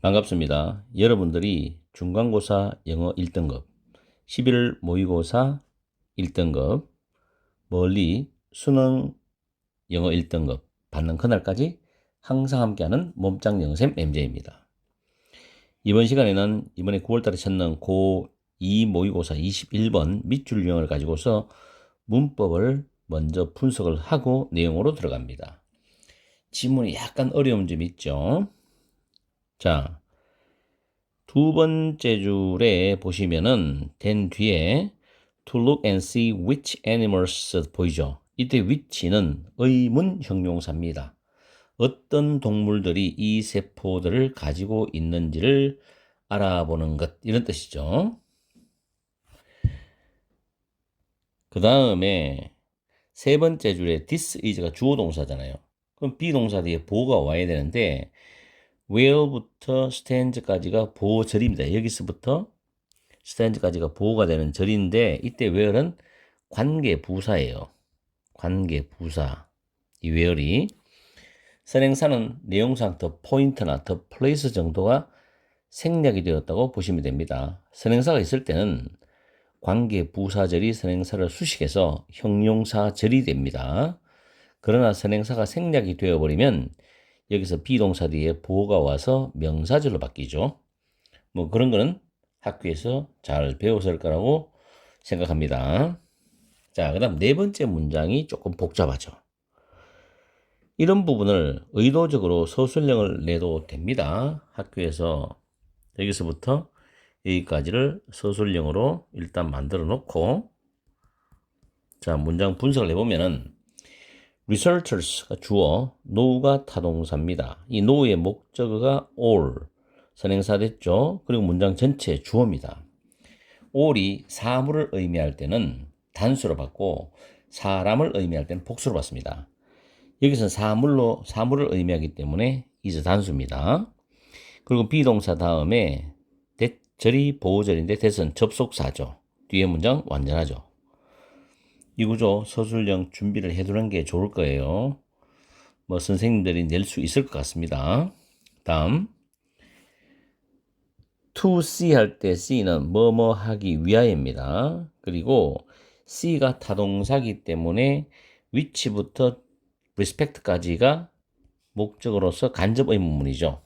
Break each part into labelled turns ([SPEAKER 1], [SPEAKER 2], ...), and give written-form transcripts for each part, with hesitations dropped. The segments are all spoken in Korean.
[SPEAKER 1] 반갑습니다. 여러분들이 중간고사 영어 1등급, 11월 모의고사 1등급, 멀리 수능 영어 1등급 받는 그날까지 항상 함께하는 몸짱 영어쌤 MJ입니다. 이번 시간에는 이번에 9월달에 찾는 고2 모의고사 21번 밑줄 유형을 가지고서 문법을 먼저 분석을 하고 내용으로 들어갑니다. 지문이 약간 어려운 점이 있죠. 자, 두 번째 줄에 보시면은 된 뒤에 to look and see which animals 보이죠? 이때 which는 의문 형용사입니다. 어떤 동물들이 이 세포들을 가지고 있는지를 알아보는 것, 이런 뜻이죠. 그 다음에 세 번째 줄에 this is가 주어 동사잖아요. 그럼 비동사 뒤에 보호가 와야 되는데 where부터 stand까지가 보호절입니다. 여기서부터 stand까지가 보호가 되는 절인데 이때 where는 관계부사예요. 관계부사. 이 where이 선행사는 내용상 the point나 the place 정도가 생략이 되었다고 보시면 됩니다. 선행사가 있을 때는 관계부사절이 선행사를 수식해서 형용사절이 됩니다. 그러나 선행사가 생략이 되어버리면 여기서 비동사 뒤에 보호가 와서 명사절로 바뀌죠. 뭐 그런 거는 학교에서 잘 배웠을 거라고 생각합니다. 자, 그 다음 네 번째 문장이 조금 복잡하죠. 이런 부분을 의도적으로 서술형을 내도 됩니다. 학교에서 여기서부터 여기까지를 서술형으로 일단 만들어 놓고, 자, 문장 분석을 해보면은 researchers가 주어, know가 타동사입니다. 이 know의 목적어가 all, 선행사 됐죠. 그리고 문장 전체 주어입니다. all이 사물을 의미할 때는 단수로 받고 사람을 의미할 때는 복수로 받습니다. 여기서는 사물을 의미하기 때문에 is 단수입니다. 그리고 비동사 다음에 대절이 보호절인데 that은 접속사죠. 뒤에 문장 완전하죠. 이 구조 서술형 준비를 해두는 게 좋을 거예요. 뭐 선생님들이 낼 수 있을 것 같습니다. 다음 to see 할 때 C는 뭐뭐 하기 위하여입니다. 그리고 C가 타동사기 때문에 which부터 respect까지가 목적으로서 간접 의문문이죠.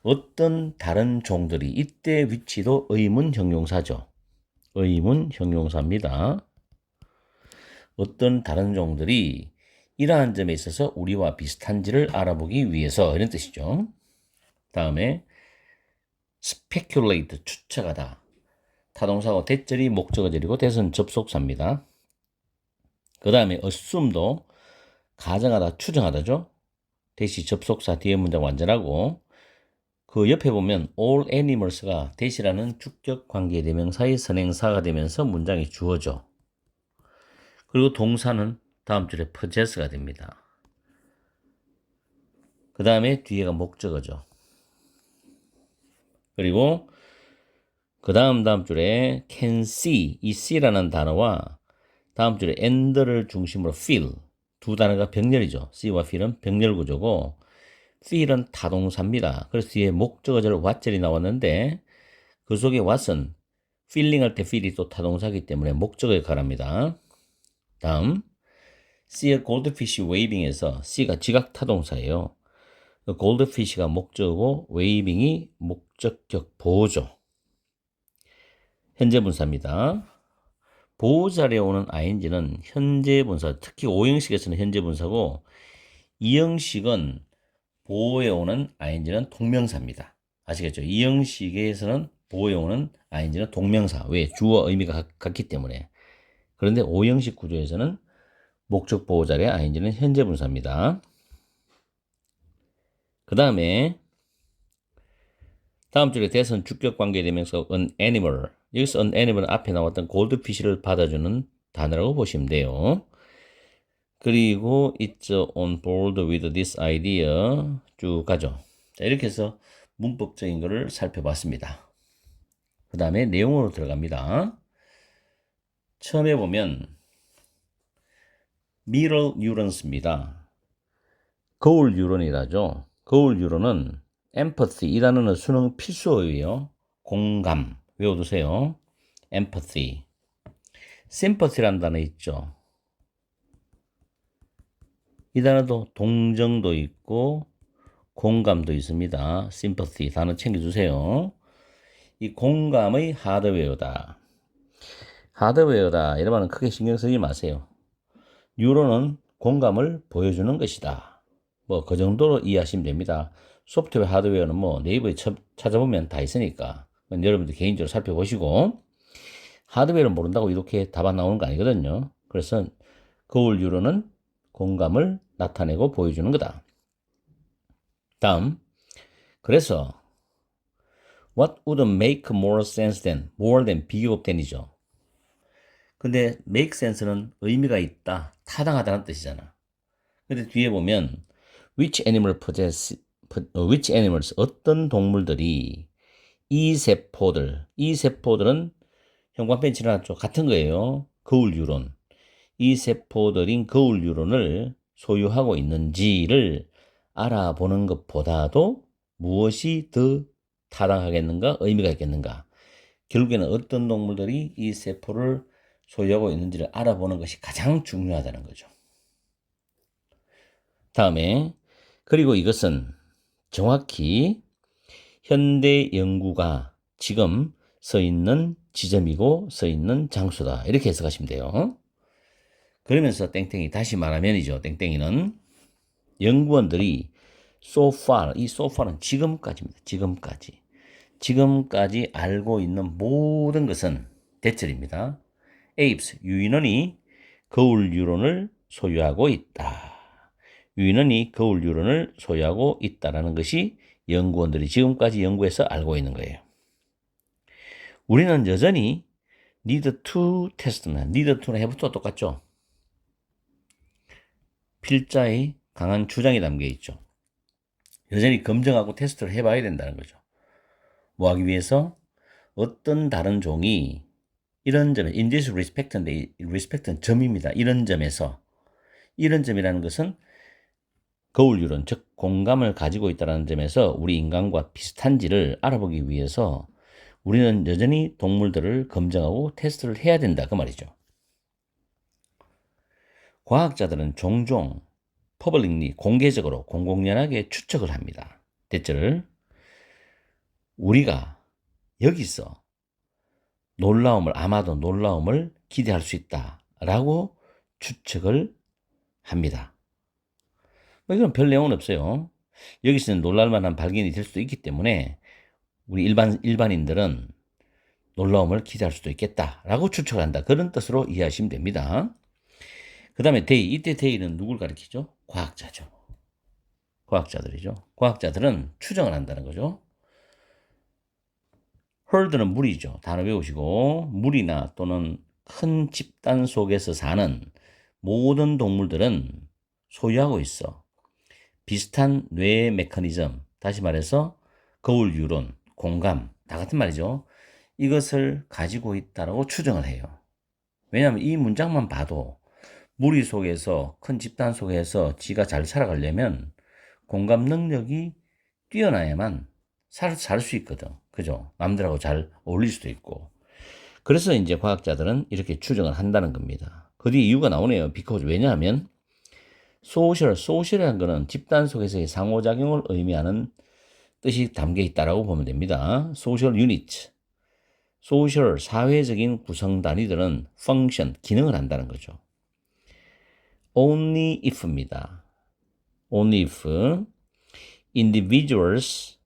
[SPEAKER 1] 어떤 다른 종들이, 이때 which도 의문 형용사죠. 의문 형용사입니다. 어떤 다른 종들이 이러한 점에 있어서 우리와 비슷한지를 알아보기 위해서, 이런 뜻이죠. 다음에 speculate, 추측하다. 타동사고 대절이 목적어절이고 that은 접속사입니다. 그 다음에 assume도 가정하다, 추정하다죠. 대시 접속사 뒤에 문장 완전하고, 그 옆에 보면 all animals가 대시라는 주격 관계 대명사의 선행사가 되면서 문장이 주어져. 그리고 동사는 다음 줄에 possess가 됩니다. 그 다음에 뒤에가 목적어죠. 그리고 그 다음 줄에 can see, 이 see라는 단어와 다음 줄에 and를 중심으로 feel, 두 단어가 병렬이죠. see와 feel은 병렬 구조고, feel은 타동사입니다. 그래서 뒤에 목적어절 what절이 나왔는데 그 속에 what은 feeling 할 때 feel이 또 타동사이기 때문에 목적어에 가랍니다. 다음 see a goldfish waving에서 see가 지각 타동사예요. goldfish가 목적어고 waving이 목적격 보호죠. 현재 분사입니다. 보호자리에 오는 ing는 현재 분사, 특히 5형식에서는 현재 분사고 2형식은 보호에 오는 ing는 동명사입니다. 아시겠죠? 2형식에서는 보호에 오는 ing는 동명사. 왜? 주어 의미가 같기 때문에. 그런데 5형식 구조에서는 목적 보호자리에 ing는 현재 분사입니다. 그 다음에 다음 줄에 대선 주격 관계 대명사 an animal. 여기서 an animal은 앞에 나왔던 골드피쉬를 받아주는 단어라고 보시면 돼요. 그리고 it's on board with this idea 쭉 가죠. 자, 이렇게 해서 문법적인 거를 살펴봤습니다. 그 다음에 내용으로 들어갑니다. 처음에 보면 mirror neurons입니다. 거울 뉴런이라죠. 거울 뉴런은 empathy 이 단어는 수능 필수어휘예요. 공감 외워두세요. empathy. sympathy라는 단어 있죠. 이 단어도 동정도 있고 공감도 있습니다. sympathy 단어 챙겨주세요. 이 공감의 하드웨어다. 하드웨어다. 이러면 크게 신경 쓰지 마세요. 뉴런은 공감을 보여주는 것이다. 뭐 그 정도로 이해하시면 됩니다. 소프트웨어, 하드웨어는 뭐 네이버에 찾아보면 다 있으니까 여러분들 개인적으로 살펴보시고 하드웨어를 모른다고 이렇게 답안 나오는 거 아니거든요. 그래서 거울 뉴런은 공감을 나타내고 보여주는 거다. 다음, 그래서 What would make more sense than, more than 비교급 than이죠. 근데 make sense는 의미가 있다, 타당하다는 뜻이잖아. 근데 뒤에 보면 which animals 어떤 동물들이 이 세포들은 형광펜 칠해놨죠. 같은 거예요. 거울 유론. 이 세포들인 거울 유론을 소유하고 있는지를 알아보는 것보다도 무엇이 더 타당하겠는가, 의미가 있겠는가. 결국에는 어떤 동물들이 이 세포를 소유하고 있는지를 알아보는 것이 가장 중요하다는 거죠. 다음에 그리고 이것은 정확히 현대 연구가 지금 서 있는 지점이고 서 있는 장소다. 이렇게 해석하시면 돼요. 그러면서 땡땡이 다시 말하면이죠. 땡땡이는 연구원들이 so far, 이 so far는 지금까지입니다. 지금까지 알고 있는 모든 것은 대절입니다. apes, 유인원이 거울 유론을 소유하고 있다. 유인원이 거울 유론을 소유하고 있다는 것이 연구원들이 지금까지 연구해서 알고 있는 거예요. 우리는 여전히 need to test나 need to나 have도 똑같죠. 필자의 강한 주장이 담겨 있죠. 여전히 검증하고 테스트를 해봐야 된다는 거죠. 뭐 하기 위해서? 어떤 다른 종이 이런 점에 in this respect인데 respect는 점입니다. 이런 점에서 이런 점이라는 것은 거울 유론, 즉 공감을 가지고 있다는 점에서 우리 인간과 비슷한지를 알아보기 위해서 우리는 여전히 동물들을 검증하고 테스트를 해야 된다 그 말이죠. 과학자들은 종종 퍼블릭리 공개적으로 공공연하게 추측을 합니다. 대체를 우리가 여기서 아마도 놀라움을 기대할 수 있다라고 추측을 합니다. 뭐 이건 별 내용은 없어요. 여기서는 놀랄만한 발견이 될 수도 있기 때문에 우리 일반인들은 놀라움을 기대할 수도 있겠다라고 추측을 한다. 그런 뜻으로 이해하시면 됩니다. 그 다음에 데이, 이때 데이는 누굴 가리키죠? 과학자죠. 과학자들이죠. 과학자들은 추정을 한다는 거죠. herd는 무리죠. 단어 외우시고 무리나 또는 큰 집단 속에서 사는 모든 동물들은 소유하고 있어. 비슷한 뇌 메커니즘, 다시 말해서 거울 유론, 공감, 다 같은 말이죠. 이것을 가지고 있다고 추정을 해요. 왜냐하면 이 문장만 봐도 무리 속에서 큰 집단 속에서 지가 잘 살아가려면 공감 능력이 뛰어나야만 살 수 있거든. 그죠? 남들하고 잘 어울릴 수도 있고. 그래서 이제 과학자들은 이렇게 추정을 한다는 겁니다. 그 뒤에 이유가 나오네요. because 왜냐하면 소셜이라는 거는 집단 속에서의 상호작용을 의미하는 뜻이 담겨 있다라고 보면 됩니다. 소셜 유닛, 소셜 사회적인 구성 단위들은 function 기능을 한다는 거죠. only if입니다. only if individuals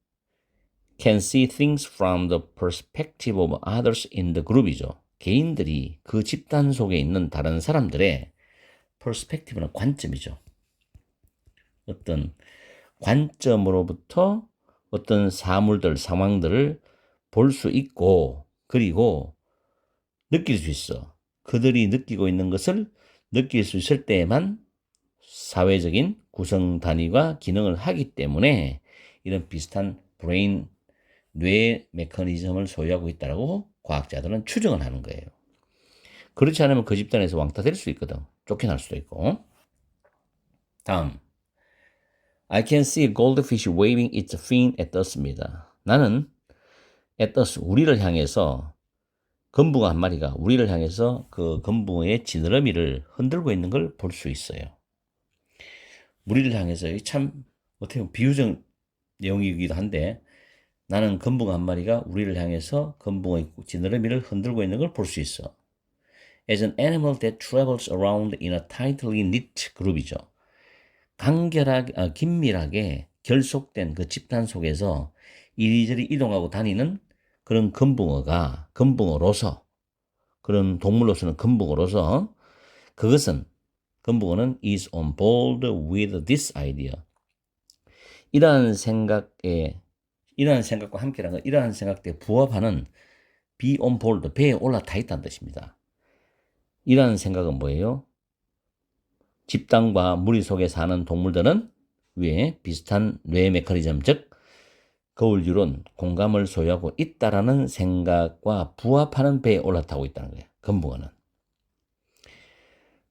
[SPEAKER 1] can see things from the perspective of others in the group이죠. 개인들이 그 집단 속에 있는 다른 사람들의 perspective는 관점이죠. 어떤 관점으로부터 어떤 사물들, 상황들을 볼 수 있고 그리고 느낄 수 있어. 그들이 느끼고 있는 것을 느낄 수 있을 때에만 사회적인 구성 단위가 기능을 하기 때문에 이런 비슷한 브레인, 뇌 메커니즘을 소유하고 있다고 과학자들은 추정을 하는 거예요. 그렇지 않으면 그 집단에서 왕따 될 수 있거든. 쫓겨날 수도 있고. 다음. I can see a goldfish waving its fin at us입니다. 나는 at us, 우리를 향해서 건붕어 한 마리가 우리를 향해서 그 건붕어의 지느러미를 흔들고 있는 걸 볼 수 있어요. 우리를 향해서 참 어떻게 보면 비유적 내용이기도 한데 나는 건붕어 한 마리가 우리를 향해서 건붕어의 지느러미를 흔들고 있는 걸 볼 수 있어. As an animal that travels around in a tightly knit group이죠. 긴밀하게 결속된 그 집단 속에서 이리저리 이동하고 다니는 그런 건붕어로서, 그런 동물로서는 건붕어로서, 건붕어는 is on board with this idea. 이러한 생각과 함께라는 건 이러한 생각에 부합하는 be on board, 배에 올라타 있다는 뜻입니다. 이러한 생각은 뭐예요? 집단과 무리 속에 사는 동물들은 위에 비슷한 뇌 메커니즘, 즉 거울 유론, 공감을 소유하고 있다라는 생각과 부합하는 배에 올라타고 있다는 거예요. 건붕어는.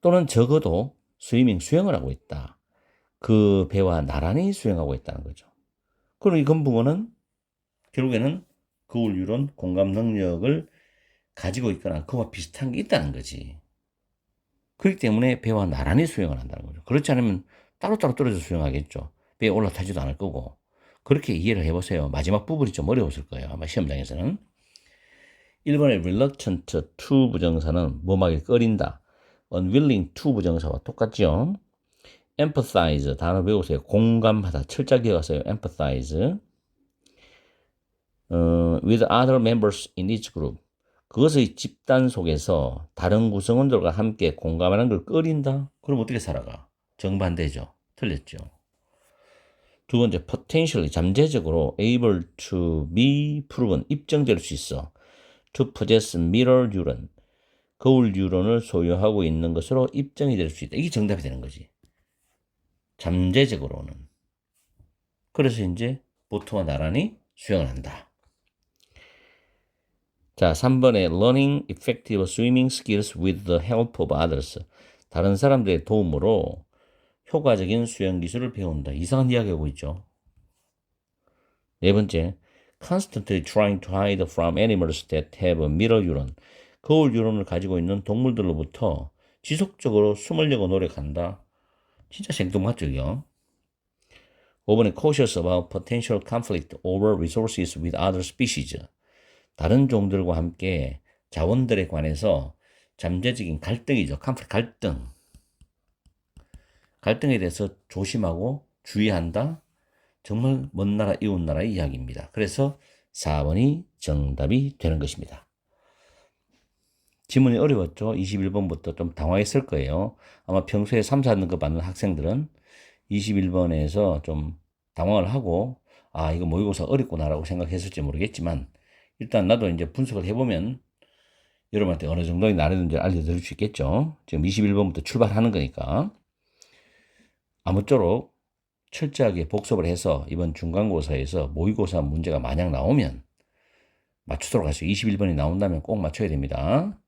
[SPEAKER 1] 또는 적어도 수영을 하고 있다. 그 배와 나란히 수영하고 있다는 거죠. 그럼 이 건붕어는 결국에는 거울 유론, 공감 능력을 가지고 있거나 그와 비슷한 게 있다는 거지. 그렇기 때문에 배와 나란히 수영을 한다는 거죠. 그렇지 않으면 따로따로 떨어져 수영하겠죠. 배에 올라타지도 않을 거고. 그렇게 이해를 해보세요. 마지막 부분이 좀 어려웠을 거예요. 아마 시험장에서는. 1번의 reluctant to 부정사는 뭐하기 꺼린다. unwilling to 부정사와 똑같죠. empathize 단어 배우세요. 공감하다. 철자 기억하세요. empathize. with other members in each group. 그것의 집단 속에서 다른 구성원들과 함께 공감하는 걸 꺼린다? 그럼 어떻게 살아가? 정반대죠. 틀렸죠. 두 번째, potentially, 잠재적으로 able to be proven, 입증될 수 있어. to possess mirror neuron, 거울 뉴런을 소유하고 있는 것으로 입증이 될 수 있다. 이게 정답이 되는 거지. 잠재적으로는. 그래서 이제 보트와 나란히 수영을 한다. 자, 3번에 learning effective swimming skills with the help of others. 다른 사람들의 도움으로 효과적인 수영 기술을 배운다. 이상한 이야기하고 있죠. 네 번째, constantly trying to hide from animals that have a mirror neuron. 거울 뉴런을 가지고 있는 동물들로부터 지속적으로 숨으려고 노력한다. 진짜 생뚱맞죠, 이거? 5번에 cautious about potential conflict over resources with other species. 다른 종들과 함께 자원들에 관해서 잠재적인 갈등이죠. 갈등에 대해서 조심하고 주의한다. 정말 먼 나라, 이웃 나라의 이야기입니다. 그래서 4번이 정답이 되는 것입니다. 지문이 어려웠죠? 21번부터 좀 당황했을 거예요. 아마 평소에 3, 4등급 받는 학생들은 21번에서 좀 당황을 하고 이거 모의고사 어렵구나라고 생각했을지 모르겠지만 일단 나도 이제 분석을 해보면 여러분한테 어느 정도의 난이도인지 알려드릴 수 있겠죠. 지금 21번부터 출발하는 거니까 아무쪼록 철저하게 복습을 해서 이번 중간고사에서 모의고사 문제가 만약 나오면 맞추도록 하세요. 21번이 나온다면 꼭 맞춰야 됩니다.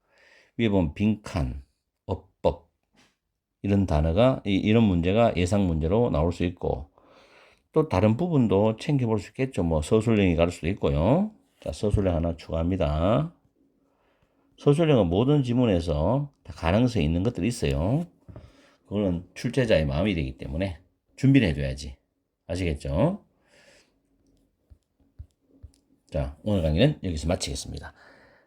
[SPEAKER 1] 위에 보면 빈칸, 어법 이런 단어가 이런 문제가 예상 문제로 나올 수 있고 또 다른 부분도 챙겨볼 수 있겠죠. 뭐 서술형이 갈 수도 있고요. 자, 서술형 하나 추가합니다. 서술형은 모든 지문에서 다 가능성이 있는 것들이 있어요. 그거는 출제자의 마음이 되기 때문에 준비를 해둬야지. 아시겠죠? 자, 오늘 강의는 여기서 마치겠습니다.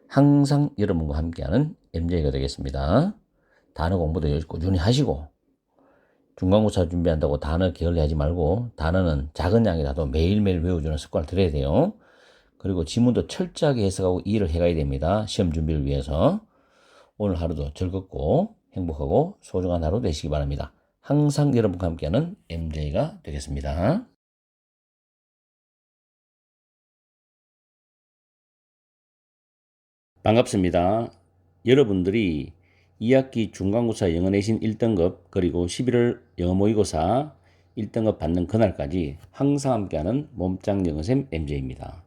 [SPEAKER 1] 항상 여러분과 함께하는 MJ가 되겠습니다. 단어 공부도 꾸준히 하시고 중간고사 준비한다고 단어 게을리하지 말고 단어는 작은 양이라도 매일매일 외워주는 습관을 들여야 돼요. 그리고 지문도 철저하게 해석하고 이해를 해가야 됩니다. 시험 준비를 위해서. 오늘 하루도 즐겁고 행복하고 소중한 하루 되시기 바랍니다. 항상 여러분과 함께하는 MJ가 되겠습니다. 반갑습니다. 여러분들이 2학기 중간고사 영어 내신 1등급 그리고 11월 영어 모의고사 1등급 받는 그날까지 항상 함께하는 몸짱 영어쌤 MJ입니다.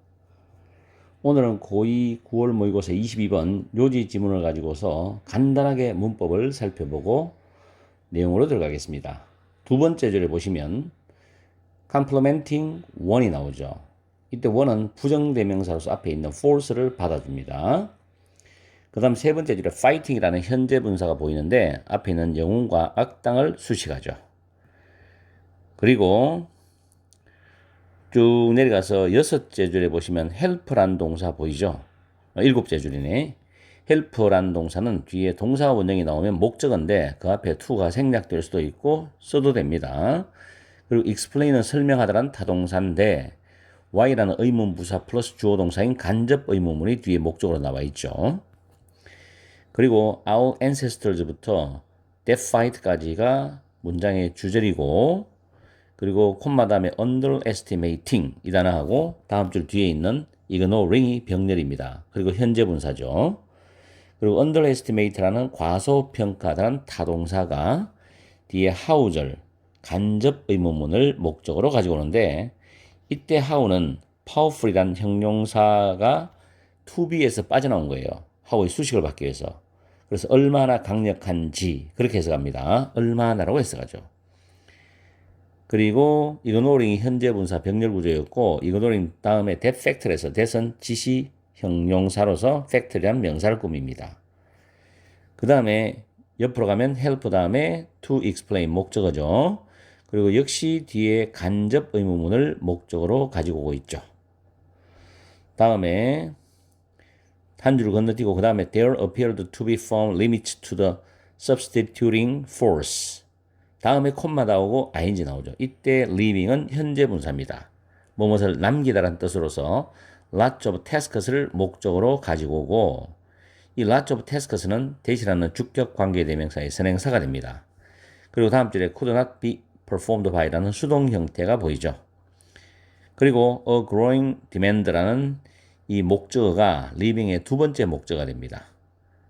[SPEAKER 1] 오늘은 고2 9월 모의고사 22번 요지 지문을 가지고서 간단하게 문법을 살펴보고 내용으로 들어가겠습니다. 두 번째 줄에 보시면 complementing one이 나오죠. 이때 one은 부정대명사로서 앞에 있는 false를 받아줍니다. 그 다음 세 번째 줄에 fighting이라는 현재 분사가 보이는데 앞에 있는 영웅과 악당을 수식하죠. 그리고 쭉 내려가서 여섯째 줄에 보시면 help란 동사 보이죠? 일곱째 줄이네. help란 동사는 뒤에 동사 원형이 나오면 목적어인데 그 앞에 to가 생략될 수도 있고 써도 됩니다. 그리고 explain은 설명하다란 타동사인데 y라는 의문 부사 플러스 주어 동사인 간접 의문문이 뒤에 목적으로 나와 있죠. 그리고 our ancestors부터 that fight까지가 문장의 주절이고 그리고 콤마 다음에 underestimating 이 단어하고 다음 줄 뒤에 있는 ignoring이 병렬입니다. 그리고 현재 분사죠. 그리고 underestimate라는 과소평가다는 타동사가 뒤에 how절 간접 의문문을 목적으로 가지고 오는데 이때 how는 powerful이란 형용사가 to be에서 빠져나온 거예요. how의 수식을 받기 위해서. 그래서 얼마나 강력한지 그렇게 해석합니다. 얼마나라고 해석하죠. 그리고 ignoring이 현재 분사 병렬 구조였고 ignoring 다음에 that factor에서 that은 지시 형용사로서 factor이란 명사를 꾸밉니다. 그 다음에 옆으로 가면 help 다음에 to explain 목적어죠. 그리고 역시 뒤에 간접 의문문을 목적으로 가지고 오고 있죠. 다음에 한 줄을 건너뛰고 그 다음에 there appeared to be found limits to the substituting force. 다음에 콤마다 오고 ing 나오죠. 이때 leaving은 현재 분사입니다. 무엇을 남기다라는 뜻으로서 lots of tasks를 목적으로 가지고 오고 이 lots of tasks는 대시라는 주격 관계대명사의 선행사가 됩니다. 그리고 다음 줄에 could not be performed by라는 수동 형태가 보이죠. 그리고 a growing demand라는 이 목적어가 leaving의 두 번째 목적어가 됩니다.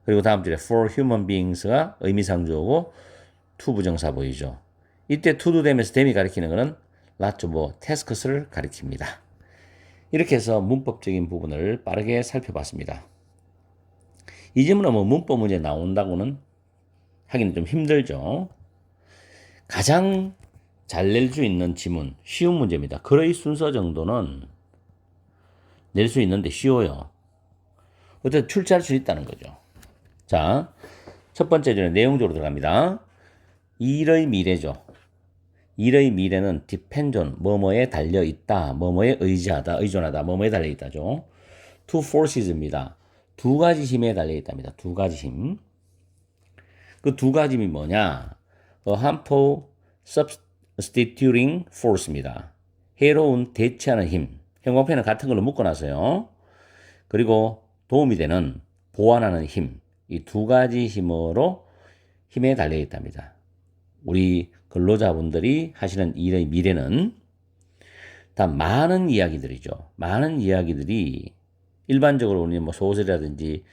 [SPEAKER 1] 그리고 다음 줄에 for human beings가 의미상주어고 to 부정사 보이죠. 이때 to 되면서 them이 가리키는 것은 lots of tasks를 가리킵니다. 이렇게 해서 문법적인 부분을 빠르게 살펴봤습니다. 이 질문은 뭐 문법 문제 나온다고는 하기는 좀 힘들죠. 가장 잘 낼 수 있는 지문, 쉬운 문제입니다. 글의 순서 정도는 낼 수 있는데 쉬워요. 어쨌든 출제할 수 있다는 거죠. 자, 첫 번째 줄에 내용적으로 들어갑니다. 일의 미래죠. 일의 미래는 depend on, 뭐뭐에 달려있다, 뭐뭐에 의지하다, 의존하다, 뭐뭐에 달려있다죠. two forces입니다. 두 가지 힘에 달려있답니다. 두 가지 힘. 그 두 가지 힘이 뭐냐? A harmful substituting force입니다. 해로운 대체하는 힘. 형광펜은 같은 걸로 묶어놨어요. 그리고 도움이 되는 보완하는 힘. 이 두 가지 힘으로 힘에 달려있답니다. 우리 근로자분들이 하시는 일의 미래는 다 많은 이야기들이죠. 많은 이야기들이 일반적으로 우리 뭐 소설이라든지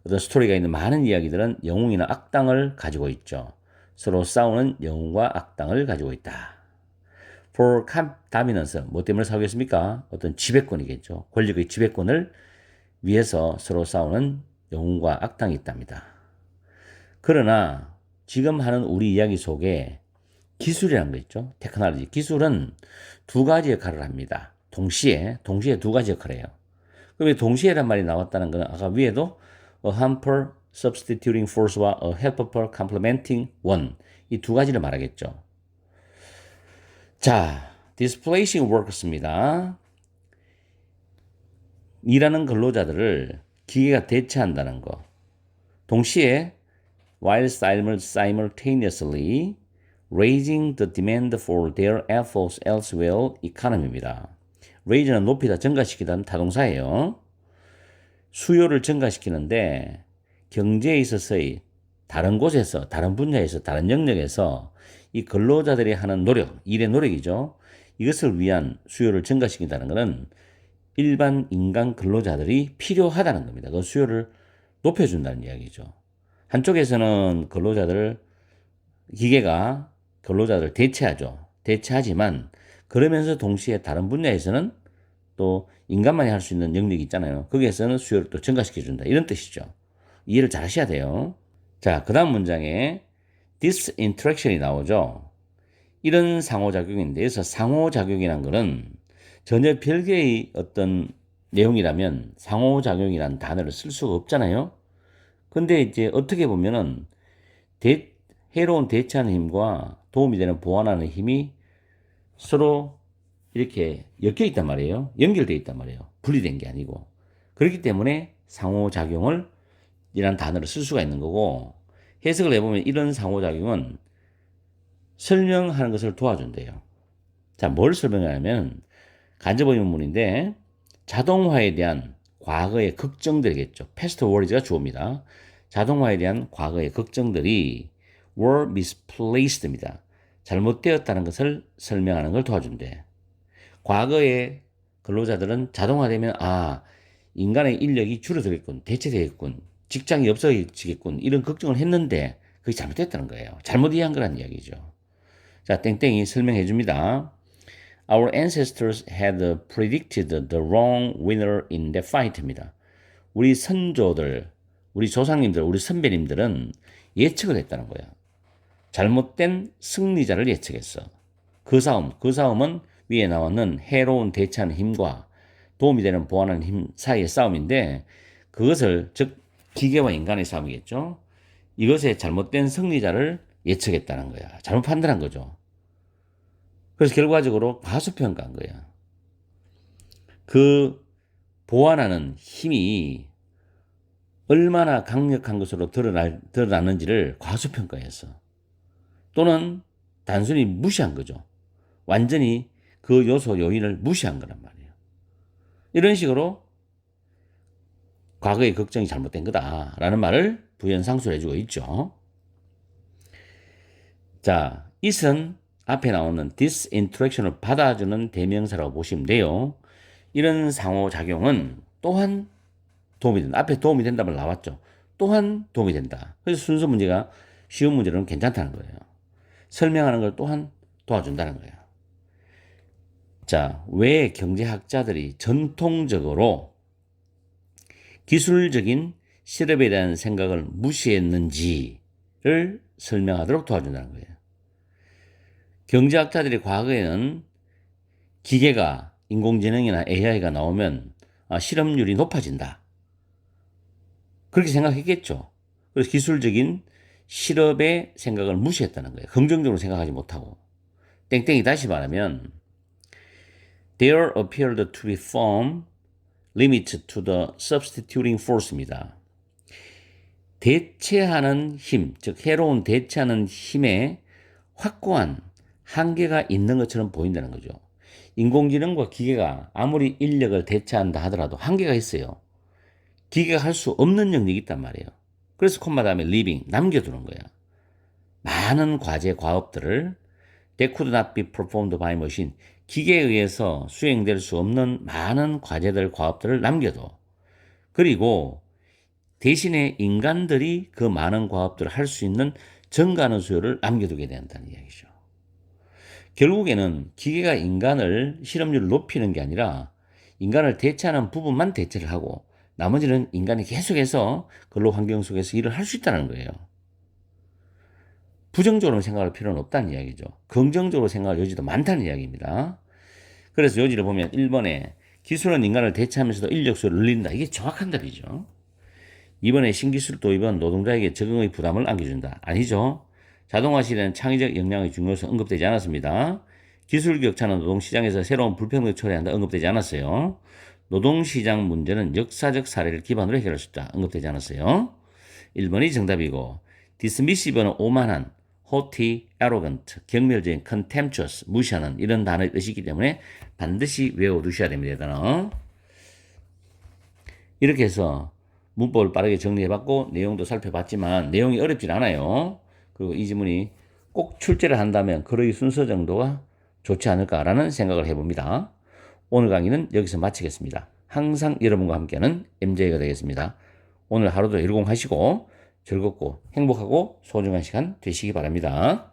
[SPEAKER 1] 어떤 스토리가 있는 많은 이야기들은 영웅이나 악당을 가지고 있죠. 서로 싸우는 영웅과 악당을 가지고 있다. For dominance, 뭐 때문에 싸우겠습니까? 어떤 지배권이겠죠. 권력의 지배권을 위해서 서로 싸우는 영웅과 악당이 있답니다. 그러나 지금 하는 우리 이야기 속에 기술이라는 거 있죠. 테크놀로지. 기술은 두 가지 역할을 합니다. 동시에 두 가지 역할을 해요. 그럼 동시에란 말이 나왔다는 건 아까 위에도 a harmful substituting force와 a helpful complementing one 이 두 가지를 말하겠죠. 자, displacing workers입니다. 일하는 근로자들을 기계가 대체한다는 거. 동시에 while simultaneously raising the demand for their efforts elsewhere economy입니다. raise는 높이다, 증가시키다는 타동사예요. 수요를 증가시키는데 경제에 있어서의 다른 곳에서, 다른 분야에서, 다른 영역에서 이 근로자들이 하는 노력, 일의 노력이죠. 이것을 위한 수요를 증가시킨다는 것은 일반 인간 근로자들이 필요하다는 겁니다. 그 수요를 높여준다는 이야기죠. 한쪽에서는 기계가 근로자들을 대체하죠. 대체하지만 그러면서 동시에 다른 분야에서는 또 인간만이 할 수 있는 영역이 있잖아요. 거기에서는 수요를 또 증가시켜준다. 이런 뜻이죠. 이해를 잘 하셔야 돼요. 자, 그 다음 문장에 disinteraction이 나오죠. 이런 상호작용인데, 여기서 상호작용이란 거는 전혀 별개의 어떤 내용이라면 상호작용이라는 단어를 쓸 수가 없잖아요. 근데 이제 어떻게 보면은 해로운 대체하는 힘과 도움이 되는 보완하는 힘이 서로 이렇게 엮여 있단 말이에요. 연결되어 있단 말이에요. 분리된 게 아니고. 그렇기 때문에 상호작용을 이란 단어를 쓸 수가 있는 거고, 해석을 해보면 이런 상호작용은 설명하는 것을 도와준대요. 자, 뭘 설명하냐면 간접 의문문인데 자동화에 대한 과거의 걱정들이겠죠. past worries가 주어입니다. 자동화에 대한 과거의 걱정들이 were misplaced입니다. 잘못되었다는 것을 설명하는 걸 도와준대. 과거의 근로자들은 자동화되면 인간의 인력이 줄어들겠군, 대체되겠군, 직장이 없어지겠군 이런 걱정을 했는데 그게 잘못됐다는 거예요. 잘못 이해한 거란 이야기죠. 자, 땡땡이 설명해 줍니다. Our ancestors had predicted the wrong winner in the fight입니다. 우리 선조들, 우리 조상님들, 우리 선배님들은 예측을 했다는 거야. 잘못된 승리자를 예측했어. 그 싸움은 위에 나오는 해로운 대체하는 힘과 도움이 되는 보완하는 힘 사이의 싸움인데 그것을 즉 기계와 인간의 싸움이겠죠. 이것의 잘못된 승리자를 예측했다는 거야. 잘못 판단한 거죠. 그래서 결과적으로 과소평가한 거야. 그 보완하는 힘이 얼마나 강력한 것으로 드러나는지를 과소평가했어. 또는 단순히 무시한 거죠. 완전히 그 요소 요인을 무시한 거란 말이에요. 이런 식으로 과거의 걱정이 잘못된 거다라는 말을 부연상수를 해주고 있죠. 자, it은 앞에 나오는 this interaction을 받아주는 대명사라고 보시면 돼요. 이런 상호작용은 또한 도움이 된다. 앞에 도움이 된다면 나왔죠. 또한 도움이 된다. 그래서 순서 문제가 쉬운 문제로는 괜찮다는 거예요. 설명하는 걸 또한 도와준다는 거예요. 자, 왜 경제학자들이 전통적으로 기술적인 실험에 대한 생각을 무시했는지를 설명하도록 도와준다는 거예요. 경제학자들이 과거에는 기계가 인공지능이나 AI가 나오면 실업률이 높아진다. 그렇게 생각했겠죠. 그래서 기술적인 실업의 생각을 무시했다는 거예요. 긍정적으로 생각하지 못하고. 땡땡이 다시 말하면 There appeared to be firm limit to the substituting force입니다. 대체하는 힘, 즉 해로운 대체하는 힘에 확고한 한계가 있는 것처럼 보인다는 거죠. 인공지능과 기계가 아무리 인력을 대체한다 하더라도 한계가 있어요. 기계가 할 수 없는 영역이 있단 말이에요. 그래서 콤마 다음에 leaving, 남겨두는 거야. 많은 과제, 과업들을 That could not be performed by machine. 기계에 의해서 수행될 수 없는 많은 과제들, 과업들을 남겨둬. 그리고 대신에 인간들이 그 많은 과업들을 할 수 있는 증가하는 수요를 남겨두게 된다는 이야기죠. 결국에는 기계가 인간을 실업률을 높이는 게 아니라 인간을 대체하는 부분만 대체를 하고 나머지는 인간이 계속해서 근로 환경 속에서 일을 할 수 있다는 거예요. 부정적으로 생각할 필요는 없다는 이야기죠. 긍정적으로 생각할 여지도 많다는 이야기입니다. 그래서 여지를 보면 1번에 기술은 인간을 대체하면서도 인력수를 늘린다. 이게 정확한 답이죠. 2번에 신기술 도입은 노동자에게 적응의 부담을 안겨준다. 아니죠. 자동화 시대는 창의적 역량의 중요성 언급되지 않았습니다. 기술 격차는 노동시장에서 새로운 불평등을 초래한다. 언급되지 않았어요. 노동시장 문제는 역사적 사례를 기반으로 해결할 수 있다. 언급되지 않았어요. 1번이 정답이고 dismissive는 오만한, haughty, arrogant, 경멸적인, contemptuous, 무시하는 이런 단어의 뜻이기 때문에 반드시 외워두셔야 됩니다. 이 단어. 이렇게 해서 문법을 빠르게 정리해봤고 내용도 살펴봤지만 내용이 어렵진 않아요. 그리고 이 지문이 꼭 출제를 한다면 그의 순서 정도가 좋지 않을까라는 생각을 해봅니다. 오늘 강의는 여기서 마치겠습니다. 항상 여러분과 함께하는 MJ가 되겠습니다. 오늘 하루도 일공하시고 즐겁고 행복하고 소중한 시간 되시기 바랍니다.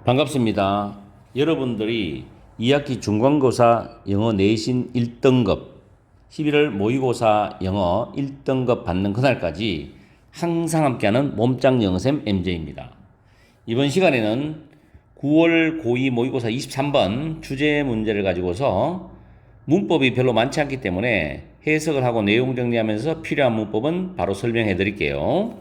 [SPEAKER 1] 반갑습니다. 여러분들이 2학기 중간고사 영어 내신 1등급, 11월 모의고사 영어 1등급 받는 그날까지 항상 함께하는 몸짱 영어쌤 MJ입니다. 이번 시간에는 9월 고2 모의고사 23번 주제 문제를 가지고서 문법이 별로 많지 않기 때문에 해석을 하고 내용 정리하면서 필요한 문법은 바로 설명해 드릴게요.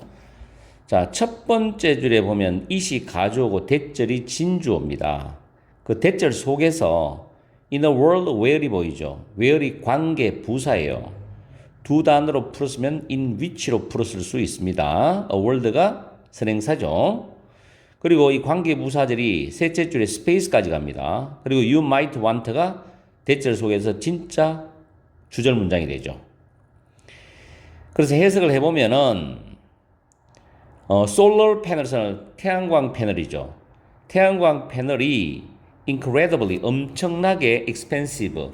[SPEAKER 1] 자, 첫 번째 줄에 보면 it이 가주어고 대절이 진주어입니다. 그 대절 속에서 in a world where이 보이죠. where이 관계 부사예요. 두 단어로 풀었으면 in which로 풀었을 수 있습니다. a world가 선행사죠. 그리고 이 관계 부사들이 셋째 줄에 space까지 갑니다. 그리고 you might want가 대절 속에서 진짜 주절 문장이 되죠. 그래서 해석을 해보면은 solar panel은 태양광 패널이죠. 태양광 패널이 incredibly 엄청나게 expensive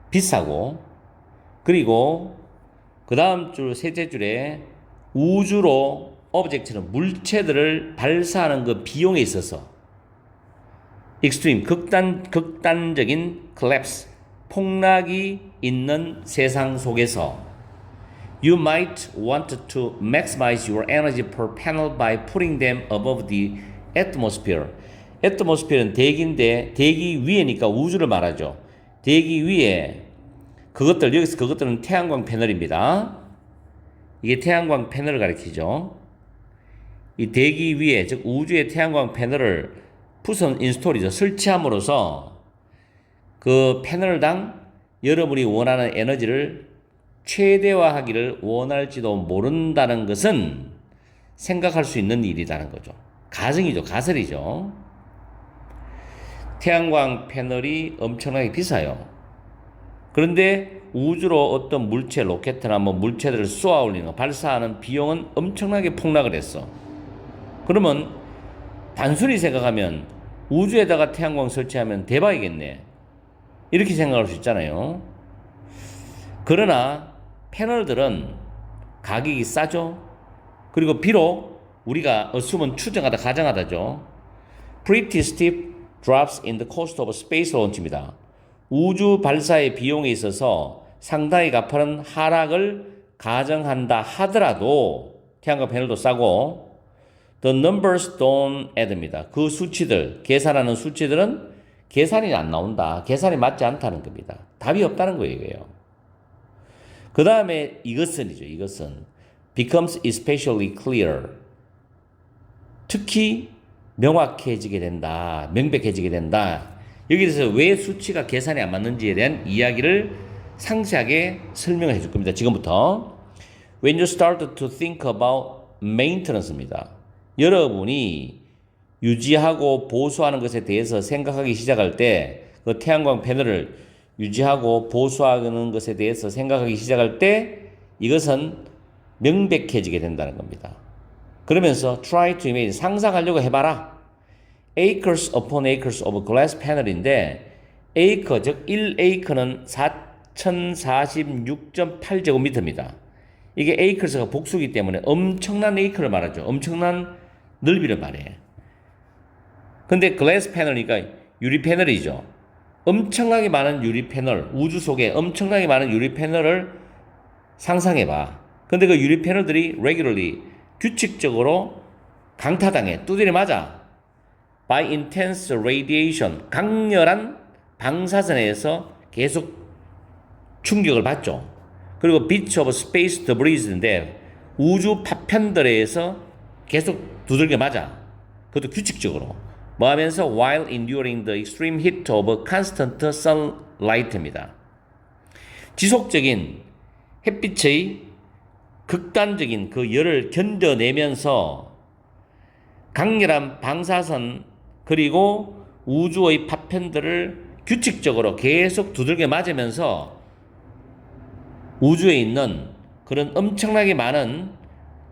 [SPEAKER 1] 비싸고, 그리고 그 다음 줄 셋째 줄에 우주로 오브젝트는 물체들을 발사하는 그 비용에 있어서 extreme 극단적인 collapse 폭락이 있는 세상 속에서 you might want to maximize your energy per panel by putting them above the atmosphere. atmosphere는 대기인데 대기 위에니까 우주를 말하죠. 대기 위에 여기서 그것들은 태양광 패널입니다. 이게 태양광 패널을 가리키죠. 이 대기 위에, 즉 우주의 태양광 패널을 푸선 인스톨이죠. 설치함으로써 그 패널당 여러분이 원하는 에너지를 최대화하기를 원할지도 모른다는 것은 생각할 수 있는 일이라는 거죠. 가정이죠. 가설이죠. 태양광 패널이 엄청나게 비싸요. 그런데 우주로 어떤 물체, 로켓이나 물체들을 쏘아 올리는, 발사하는 비용은 엄청나게 폭락을 했어. 그러면 단순히 생각하면 우주에다가 태양광 설치하면 대박이겠네. 이렇게 생각할 수 있잖아요. 그러나 패널들은 가격이 싸죠. 그리고 비록 우리가 추정하다, 가정하다죠. Pretty steep drops in the cost of space launch입니다. 우주 발사의 비용에 있어서 상당히 가파른 하락을 가정한다 하더라도 태양광 패널도 싸고 the numbers don't add입니다. 그 수치들, 계산하는 수치들은 계산이 안 나온다. 계산이 맞지 않다는 겁니다. 답이 없다는 거예요. 그 다음에 이것은 becomes especially clear. 특히 명확해지게 된다. 명백해지게 된다. 여기서 왜 수치가 계산이 안 맞는지에 대한 이야기를 상세하게 설명해 줄 겁니다. 지금부터. When you start to think about maintenance입니다. 여러분이 유지하고 보수하는 것에 대해서 생각하기 시작할 때, 그 태양광 패널을 유지하고 보수하는 것에 대해서 생각하기 시작할 때 이것은 명백해지게 된다는 겁니다. 그러면서 try to imagine, 상상하려고 해봐라. acres upon acres of glass panel인데 acre, 즉 1acre는 4046.8제곱미터입니다. 이게 acres가 복수이기 때문에 엄청난 acre를 말하죠. 엄청난 넓이를 말해. 근데 glass panel이니까 유리 패널이죠. 엄청나게 많은 유리 패널, 우주 속에 엄청나게 많은 유리 패널을 상상해봐. 근데 그 유리 패널들이 regularly, 규칙적으로 강타당해. 두드려 맞아. by intense radiation, 강렬한 방사선에서 계속 충격을 받죠. 그리고 bits of space debris인데 우주 파편들에서 계속 두들겨 맞아. 그것도 규칙적으로. 뭐 하면서 while enduring the extreme heat of constant sunlight입니다. 지속적인 햇빛의 극단적인 그 열을 견뎌내면서 강렬한 방사선 그리고 우주의 파편들을 규칙적으로 계속 두들겨 맞으면서 우주에 있는 그런 엄청나게 많은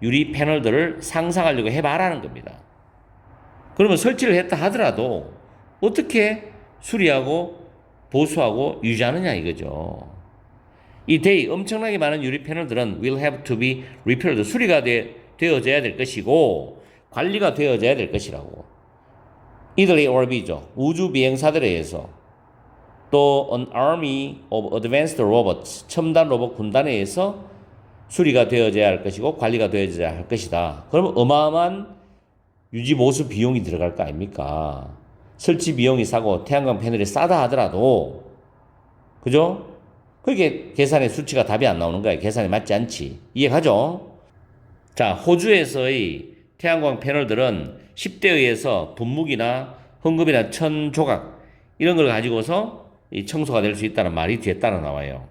[SPEAKER 1] 유리 패널들을 상상하려고 해봐라는 겁니다. 그러면 설치를 했다 하더라도 어떻게 수리하고 보수하고 유지하느냐 이거죠. 이 엄청나게 많은 유리 패널들은 will have to be repaired, 수리가 되어져야 될 것이고 관리가 되어져야 될 것이라고. 이들의 오rb이죠. 우주 비행사들에 의해서. 또 an army of advanced robots, 첨단 로봇 군단에 의해서 수리가 되어져야 할 것이고 관리가 되어져야 할 것이다. 그러면 어마어마한 유지 보수 비용이 들어갈 거 아닙니까? 설치 비용이 싸고 태양광 패널이 싸다 하더라도 그죠? 그게 계산의 수치가 답이 안 나오는 거야. 계산이 맞지 않지. 이해가죠? 자, 호주에서의 태양광 패널들은 10대에 의해서 분무기나 헝겊이나 천 조각 이런 걸 가지고서 이 청소가 될 수 있다는 말이 뒤에 따라 나와요.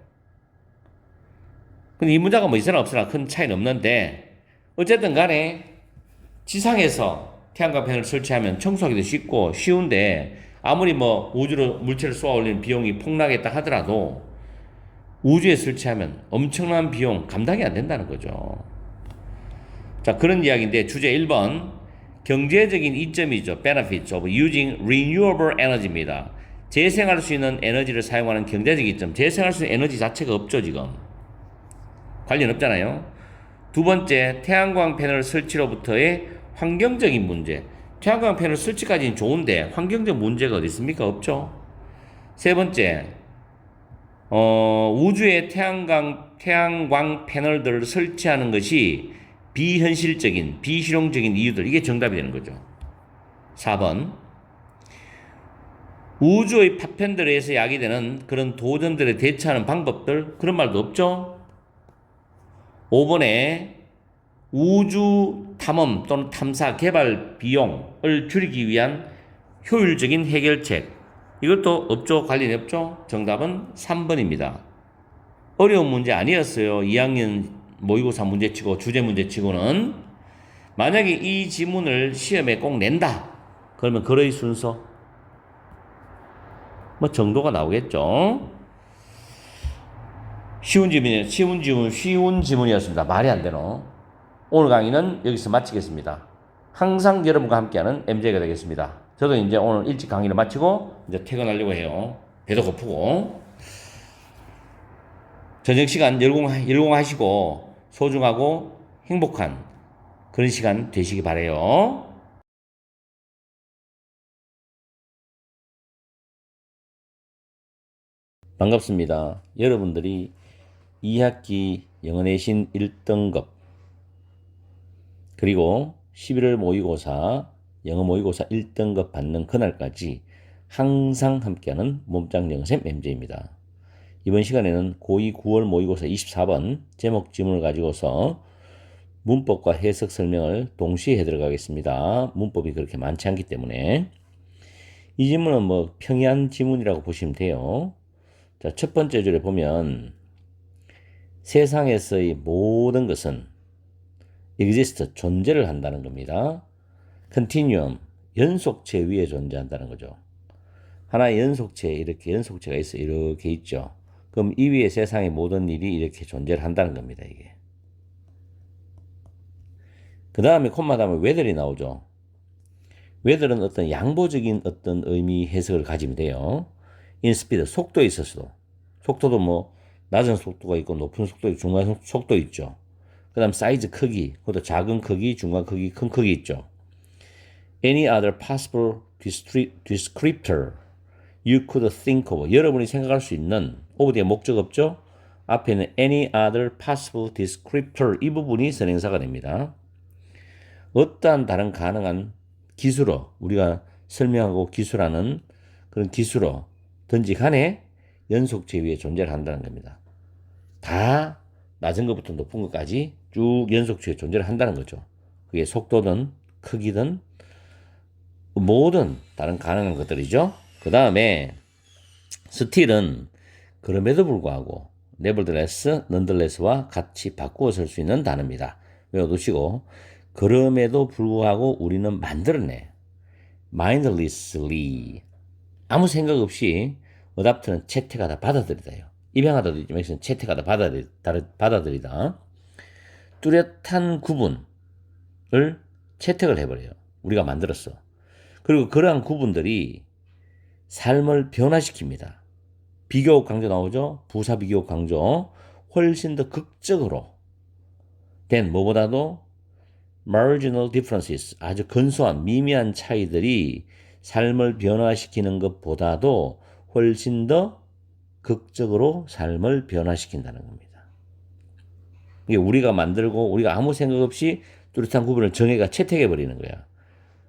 [SPEAKER 1] 근데 이 문제가 뭐 있으나 없으나 큰 차이는 없는데 어쨌든 간에 지상에서 태양광 패널을 설치하면 청소하기도 쉽고 쉬운데 아무리 뭐 우주로 물체를 쏘아 올리는 비용이 폭락했다 하더라도 우주에 설치하면 엄청난 비용 감당이 안 된다는 거죠. 자, 그런 이야기인데 주제 1번 경제적인 이점이죠. Benefits of using renewable energy입니다. 재생할 수 있는 에너지를 사용하는 경제적 이점. 재생할 수 있는 에너지 자체가 없죠, 지금. 관련 없잖아요. 두 번째, 태양광 패널 설치로부터의 환경적인 문제. 태양광 패널 설치까지는 좋은데 환경적 문제가 어디 있습니까? 없죠. 세 번째, 우주에 태양광 패널들을 설치하는 것이 비현실적인, 비실용적인 이유들. 이게 정답이 되는 거죠. 4번, 우주의 파편들에 의해서 야기되는 그런 도전들에 대처하는 방법들. 그런 말도 없죠. 5번에 우주 탐험 또는 탐사 개발 비용을 줄이기 위한 효율적인 해결책. 이것도 없죠. 관련이 없죠. 정답은 3번입니다. 어려운 문제 아니었어요. 2학년 모의고사 문제치고 주제 문제치고는. 만약에 이 지문을 시험에 꼭 낸다. 그러면 그의 순서 뭐 정도가 나오겠죠. 쉬운 지문이었습니다. 말이 안 되노. 오늘 강의는 여기서 마치겠습니다. 항상 여러분과 함께하는 MJ가 되겠습니다. 저도 이제 오늘 일찍 강의를 마치고 이제 퇴근하려고 해요. 배도 고프고. 저녁 시간 열공하시고 소중하고 행복한 그런 시간 되시기 바래요. 반갑습니다. 여러분들이 2학기 영어내신 1등급 그리고 11월 모의고사 영어 모의고사 1등급 받는 그날까지 항상 함께하는 몸짱 영어쌤 MJ입니다. 이번 시간에는 고2 9월 모의고사 24번 제목 지문을 가지고서 문법과 해석 설명을 동시에 해들어가겠습니다. 문법이 그렇게 많지 않기 때문에 이 지문은 뭐 평이한 지문이라고 보시면 돼요. 자, 첫 번째 줄에 보면 세상에서의 모든 것은 exist, 존재를 한다는 겁니다. continuum, 연속체 위에 존재한다는 거죠. 하나의 연속체, 이렇게 연속체가 있어 이렇게 있죠. 그럼 이 위에 세상의 모든 일이 이렇게 존재를 한다는 겁니다, 이게. 그 다음에 콤마 다음에 whether이 나오죠. whether은 어떤 양보적인 어떤 의미 해석을 가지면 돼요. in speed, 속도에 있어서도. 속도도 뭐, 낮은 속도가 있고, 높은 속도 있고, 중간 속도 있죠. 그 다음 사이즈 크기, 그것도 작은 크기, 중간 크기, 큰 크기 있죠. Any other possible descriptor you could think of. 여러분이 생각할 수 있는, of 뒤에 목적 없죠? 앞에는 any other possible descriptor. 이 부분이 선행사가 됩니다. 어떠한 다른 가능한 기술어, 우리가 설명하고 기술하는 그런 기술어든지 간에 연속체 위에 존재를 한다는 겁니다. 다 낮은 것부터 높은 것까지 쭉 연속체에 존재를 한다는 거죠. 그게 속도든 크기든 모든 다른 가능한 것들이죠. 그 다음에 still은 그럼에도 불구하고 nevertheless, nonetheless와 같이 바꾸어 쓸 수 있는 단어입니다. 외워두시고 그럼에도 불구하고 우리는 만들어내. mindlessly. 아무 생각 없이 adopt는 채택하다, 받아들이다요. 입양하다도 있지만 여기서는 채택하다, 받아들이다. 뚜렷한 구분을 채택을 해버려요. 우리가 만들었어. 그리고 그러한 구분들이 삶을 변화시킵니다. 비교급 강조 나오죠? 부사 비교급 강조. 훨씬 더 극적으로 된 뭐보다도 marginal differences, 아주 근소한 미미한 차이들이 삶을 변화시키는 것보다도 훨씬 더 극적으로 삶을 변화시킨다는 겁니다. 이게 우리가 만들고 우리가 아무 생각 없이 뚜렷한 구분을 정해가 채택해 버리는 거야.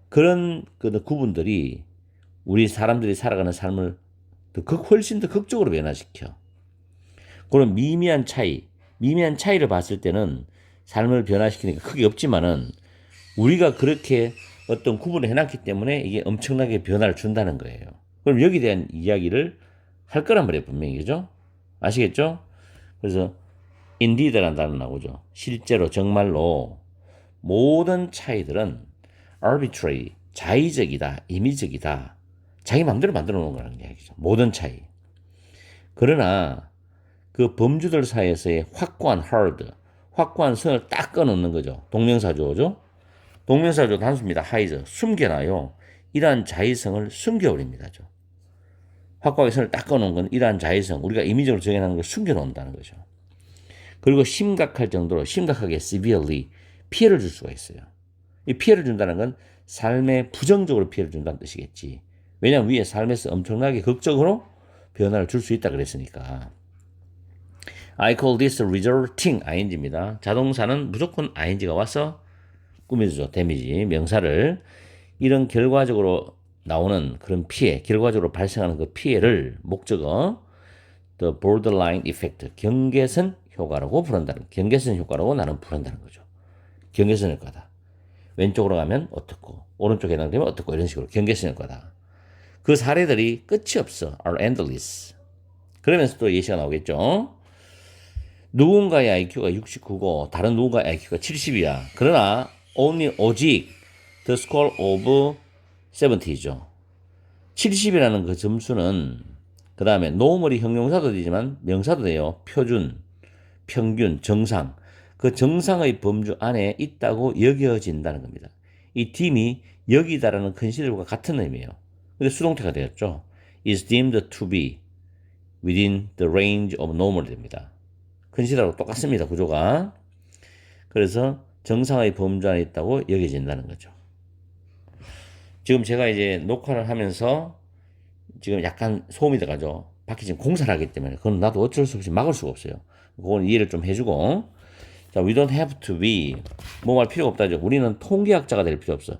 [SPEAKER 1] 그런 그 구분들이 우리 사람들이 살아가는 삶을 훨씬 더 극적으로 변화시켜. 그런 미미한 차이를 봤을 때는 삶을 변화시키니까 크게 없지만은 우리가 그렇게 어떤 구분을 해놨기 때문에 이게 엄청나게 변화를 준다는 거예요. 그럼 여기에 대한 이야기를 할 거란 말이에요, 분명히. 그죠? 아시겠죠? 그래서 indeed라는 단어 나오죠. 실제로, 정말로 모든 차이들은 arbitrary, 자의적이다, 임의적이다. 자기 마음대로 만들어 놓은 거라는 이야기죠. 모든 차이. 그러나 그 범주들 사이에서의 확고한 선을 딱 끊어놓는 거죠. 동명사조죠. 동명사조 단수입니다. 하이즈, 숨겨놔요. 이러한 자의성을 숨겨버립니다. 확고하게 선을 딱 끊어놓은 건 이러한 자의성, 우리가 임의적으로 정해놓은 걸 숨겨놓는다는 거죠. 그리고 심각하게 severely 피해를 줄 수가 있어요. 이 피해를 준다는 건 삶에 부정적으로 피해를 준다는 뜻이겠지. 왜냐하면 위에 삶에서 엄청나게 극적으로 변화를 줄 수 있다 그랬으니까. I call this resulting ing입니다. 자동사는 무조건 ing가 와서 꾸며주죠. 데미지, 명사를. 이런 결과적으로 나오는 그런 피해, 결과적으로 발생하는 그 피해를 목적어 the borderline effect, 경계선 효과라고 부른다는, 경계선 효과라고 나는 부른다는 거죠. 경계선 효과다. 왼쪽으로 가면 어떻고, 오른쪽에 해당되면 어떻고, 이런 식으로 경계선 효과다. 그 사례들이 끝이 없어. are endless. 그러면서 또 예시가 나오겠죠. 누군가의 IQ가 69고 다른 누군가의 IQ가 70이야. 그러나 오직 the score of 70죠. 70이라는 그 점수는 그 다음에 normal이 형용사도 되지만 명사도 돼요. 표준, 평균, 정상. 그 정상의 범주 안에 있다고 여겨진다는 겁니다. 이 deem이 여기다라는 컨시더와 같은 의미예요. 근데 수동태가 되었죠. is deemed to be within the range of normal 됩니다. 컨시더하고 똑같습니다. 구조가. 그래서 정상의 범주 안에 있다고 여겨진다는 거죠. 지금 제가 이제 녹화를 하면서 지금 약간 소음이 들어가죠. 밖에 지금 공사를 하기 때문에 그건 나도 어쩔 수 없이 막을 수가 없어요. 그건 이해를 좀 해주고. 자, we don't have to be 뭐 할 필요가 없다죠. 우리는 통계학자가 될 필요 없어.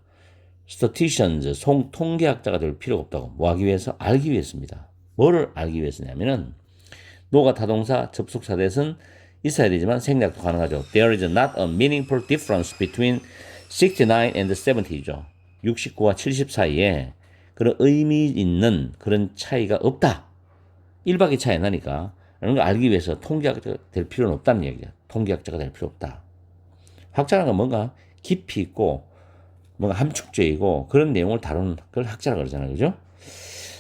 [SPEAKER 1] statisticians, 통계학자가 될 필요가 없다고. 뭐 하기 위해서? 알기 위해서입니다. 뭐를 알기 위해서냐면은 노가 타동사, 접속사 대신 있어야 되지만 생략도 가능하죠. There is not a meaningful difference between 69 and 70죠. 69와 70 사이에 그런 의미 있는 그런 차이가 없다. 1박의 차이 나니까. 라는 걸 알기 위해서 통계학자가 될 필요는 없다는 얘기죠. 통계학자가 될 필요 없다. 학자라는 건 뭔가 깊이 있고 뭔가 함축적이고 그런 내용을 다루는 그걸 학자라고 그러잖아요. 그죠?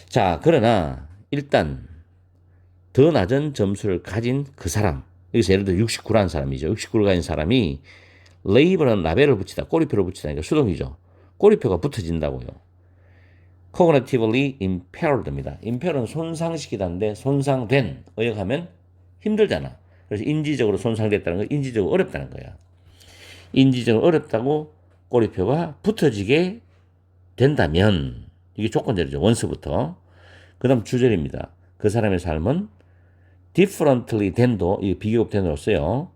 [SPEAKER 1] 자, 그러나 일단 더 낮은 점수를 가진 그 사람, 여기서 예를 들어 69라는 사람이죠. 69를 가진 사람이 레이블은 라벨을 붙이다, 꼬리표를 붙이다니까 수동이죠. 꼬리표가 붙어진다고요. cognitively impaired입니다. impaired는 손상시키다인데 손상된, 의역하면 힘들잖아. 그래서 인지적으로 손상됐다는 건 인지적으로 어렵다는 거야. 인지적으로 어렵다고 꼬리표가 붙어지게 된다면, 이게 조건절이죠. 원스부터. 그 다음 주절입니다. 그 사람의 삶은 differently than도, 이 비교급 than으로 써요.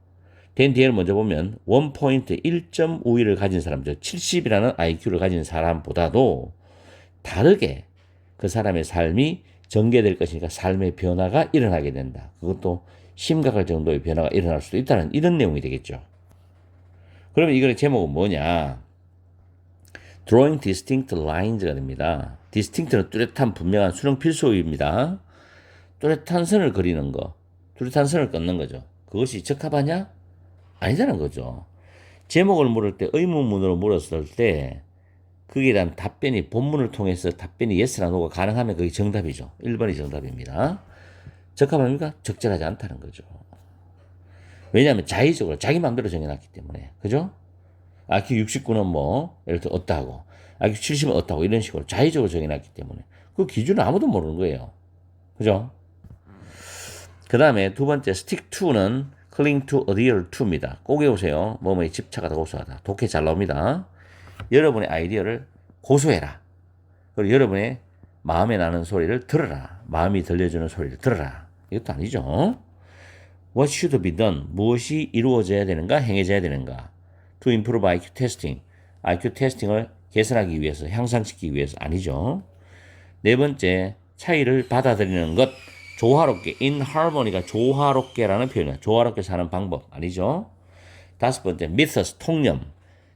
[SPEAKER 1] than 뒤에를 먼저 보면 1포인트 1.5를 가진 사람죠. 70이라는 IQ를 가진 사람보다도 다르게 그 사람의 삶이 전개될 것이니까 삶의 변화가 일어나게 된다. 그것도 심각할 정도의 변화가 일어날 수도 있다는 이런 내용이 되겠죠. 그러면 이거의 제목은 뭐냐? Drawing distinct lines가 됩니다. distinct는 뚜렷한 분명한 수능 필수입니다. 뚜렷한 선을 그리는 거, 뚜렷한 선을 끊는 거죠. 그것이 적합하냐? 아니라는 거죠. 제목을 물을 때 의문문으로 물었을 때 거기에 대한 답변이 본문을 통해서 답변이 yes나 no가 가능하면 그게 정답이죠. 1번이 정답입니다. 적합합니까? 적절하지 않다는 거죠. 왜냐하면 자의적으로 자기 마음대로 정해놨기 때문에. 그죠? IQ 69는 뭐 예를 들어 어떠하고 IQ 70은 어떠하고 이런 식으로 자의적으로 정해놨기 때문에 그 기준은 아무도 모르는 거예요. 그죠? 그 다음에 두 번째 stick to는 cling to, adhere to입니다. 꼭 외우세요. 뭐뭐에 집착하다, 고수하다. 독해 잘 나옵니다. 여러분의 아이디어를 고수해라. 그리고 여러분의 마음에 나는 소리를 들어라. 마음이 들려주는 소리를 들어라. 이것도 아니죠. What should be done? 무엇이 이루어져야 되는가? 행해져야 되는가? To improve IQ testing. IQ 테스팅을 개선하기 위해서, 향상시키기 위해서 아니죠. 네 번째, 차이를 받아들이는 것. 조화롭게, in harmony가 조화롭게라는 표현이에요. 조화롭게 사는 방법 아니죠. 다섯 번째, mythos, 통념.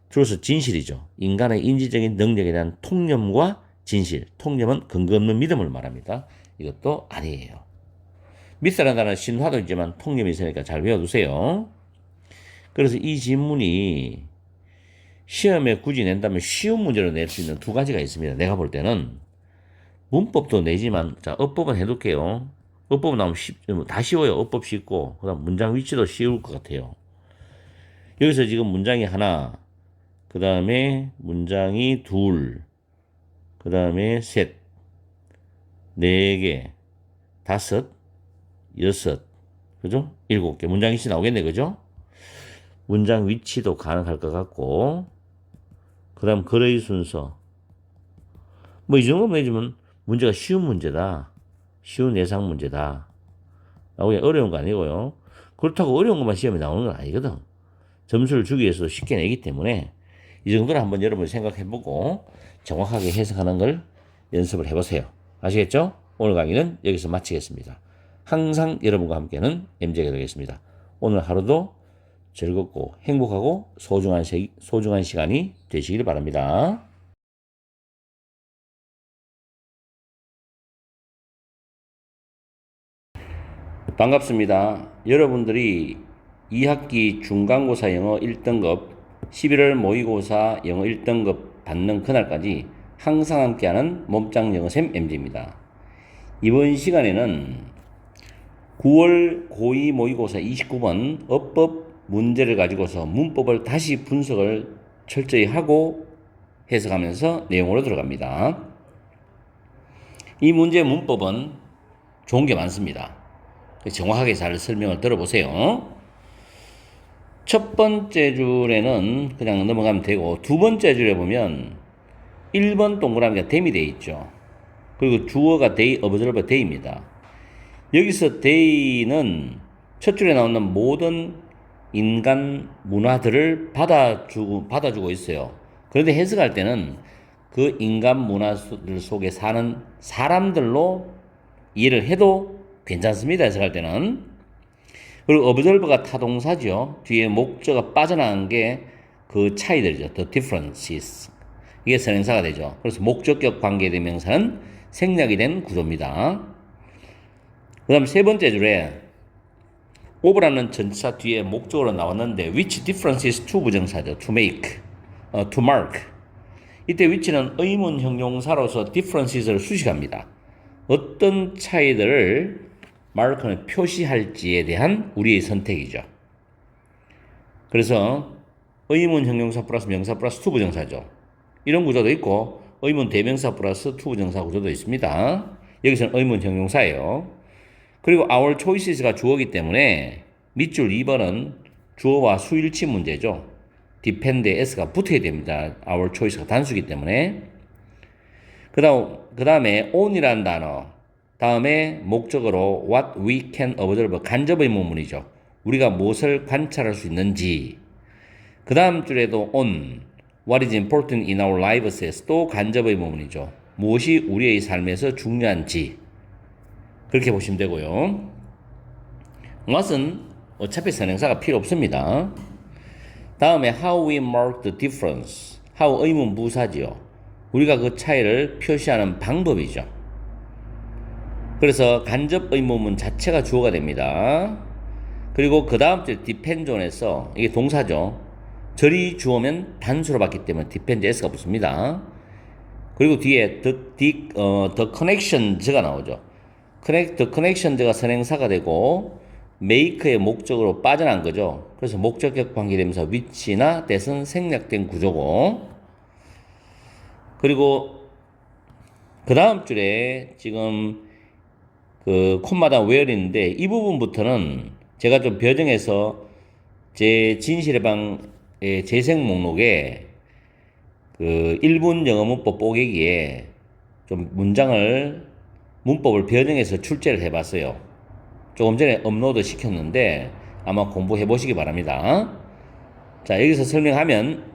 [SPEAKER 1] truth, 진실이죠. 인간의 인지적인 능력에 대한 통념과 진실. 통념은 근거 없는 믿음을 말합니다. 이것도 아니에요. myth라는 단어는 신화도 있지만 통념이 있으니까 잘 외워두세요. 그래서 이 질문이 시험에 굳이 낸다면 쉬운 문제로 낼 수 있는 두 가지가 있습니다. 내가 볼 때는 문법도 내지만, 자, 어법은 해둘게요. 어법은 나오면 다 쉬워요. 어법 쉽고, 그 다음 문장 위치도 쉬울 것 같아요. 여기서 지금 문장이 하나, 그 다음에 문장이 둘, 그 다음에 셋, 네 개, 다섯, 여섯, 그죠? 일곱 개. 문장 위치 나오겠네, 그죠? 문장 위치도 가능할 것 같고, 그 다음 글의 순서. 뭐 이 정도면 내주면 문제가 쉬운 문제다. 쉬운 예상 문제다. 나오기 어려운 거 아니고요. 그렇다고 어려운 것만 시험에 나오는 건 아니거든. 점수를 주기 위해서 쉽게 내기 때문에 이 정도는 한번 여러분이 생각해보고 정확하게 해석하는 걸 연습을 해보세요. 아시겠죠? 오늘 강의는 여기서 마치겠습니다. 항상 여러분과 함께는 MJ가 되겠습니다. 오늘 하루도 즐겁고 행복하고 소중한 시간이 되시길 바랍니다. 반갑습니다. 여러분들이 2학기 중간고사 영어 1등급, 11월 모의고사 영어 1등급 받는 그날까지 항상 함께하는 몸짱 영어쌤 MJ입니다. 이번 시간에는 9월 고2 모의고사 29번 어법 문제를 가지고서 문법을 다시 분석을 철저히 하고 해석하면서 내용으로 들어갑니다. 이 문제의 문법은 좋은 게 많습니다. 정확하게 잘 설명을 들어보세요. 첫 번째 줄에는 그냥 넘어가면 되고, 두 번째 줄에 보면 1번 동그라미가 them이 되어 있죠. 그리고 주어가 they, observe they입니다. 여기서 they는 첫 줄에 나오는 모든 인간 문화들을 받아주고 있어요. 그런데 해석할 때는 그 인간 문화들 속에 사는 사람들로 이해를 해도 괜찮습니다. 해석할 때는. 그리고 observe가 타동사죠. 뒤에 목적어가 빠져나간 게 그 차이들이죠. The differences. 이게 선행사가 되죠. 그래서 목적격 관계대명사는 생략이 된 구조입니다. 그 다음 세 번째 줄에 over라는 전치사 뒤에 목적어로 나왔는데 which differences to 부정사죠. to make, to mark. 이때 which는 의문 형용사로서 differences를 수식합니다. 어떤 차이들을 마크는 표시할지에 대한 우리의 선택이죠. 그래서 의문 형용사 플러스 명사 플러스 to 부정사죠. 이런 구조도 있고 의문 대명사 플러스 to 부정사 구조도 있습니다. 여기서는 의문 형용사예요. 그리고 our choices가 주어이기 때문에 밑줄 2번은 주어와 수일치 문제죠. depend에 s가 붙어야 됩니다. our choice가 단수이기 때문에. 그 다음에 on이라는 단어, 다음에 목적어로 what we can observe, 간접 의문문이죠. 우리가 무엇을 관찰할 수 있는지. 그 다음 줄에도 on, what is important in our lives, 또 간접 의문문이죠. 무엇이 우리의 삶에서 중요한지. 그렇게 보시면 되고요. what은 어차피 선행사가 필요 없습니다. 다음에 how we mark the difference, how 의문 부사지요. 우리가 그 차이를 표시하는 방법이죠. 그래서 간접 의문문 자체가 주어가 됩니다. 그리고 그 다음 줄 dependon에서 이게 동사죠. 절이 주어면 단수로 받기 때문에 depend s가 붙습니다. 그리고 뒤에 the connections가 나오죠. the connections가 선행사가 되고 make의 목적으로 빠져난 거죠. 그래서 목적격 관계대명사 which나 that은 생략된 구조고, 그리고 그 다음 줄에 지금 그 콤마다 where인데 이 부분부터는 제가 좀 변형해서 제 진실의 방의 재생 목록에 그 1분 영어 문법 뽀개기에 좀 문법을 변형해서 출제를 해봤어요. 조금 전에 업로드 시켰는데 아마 공부해 보시기 바랍니다. 자, 여기서 설명하면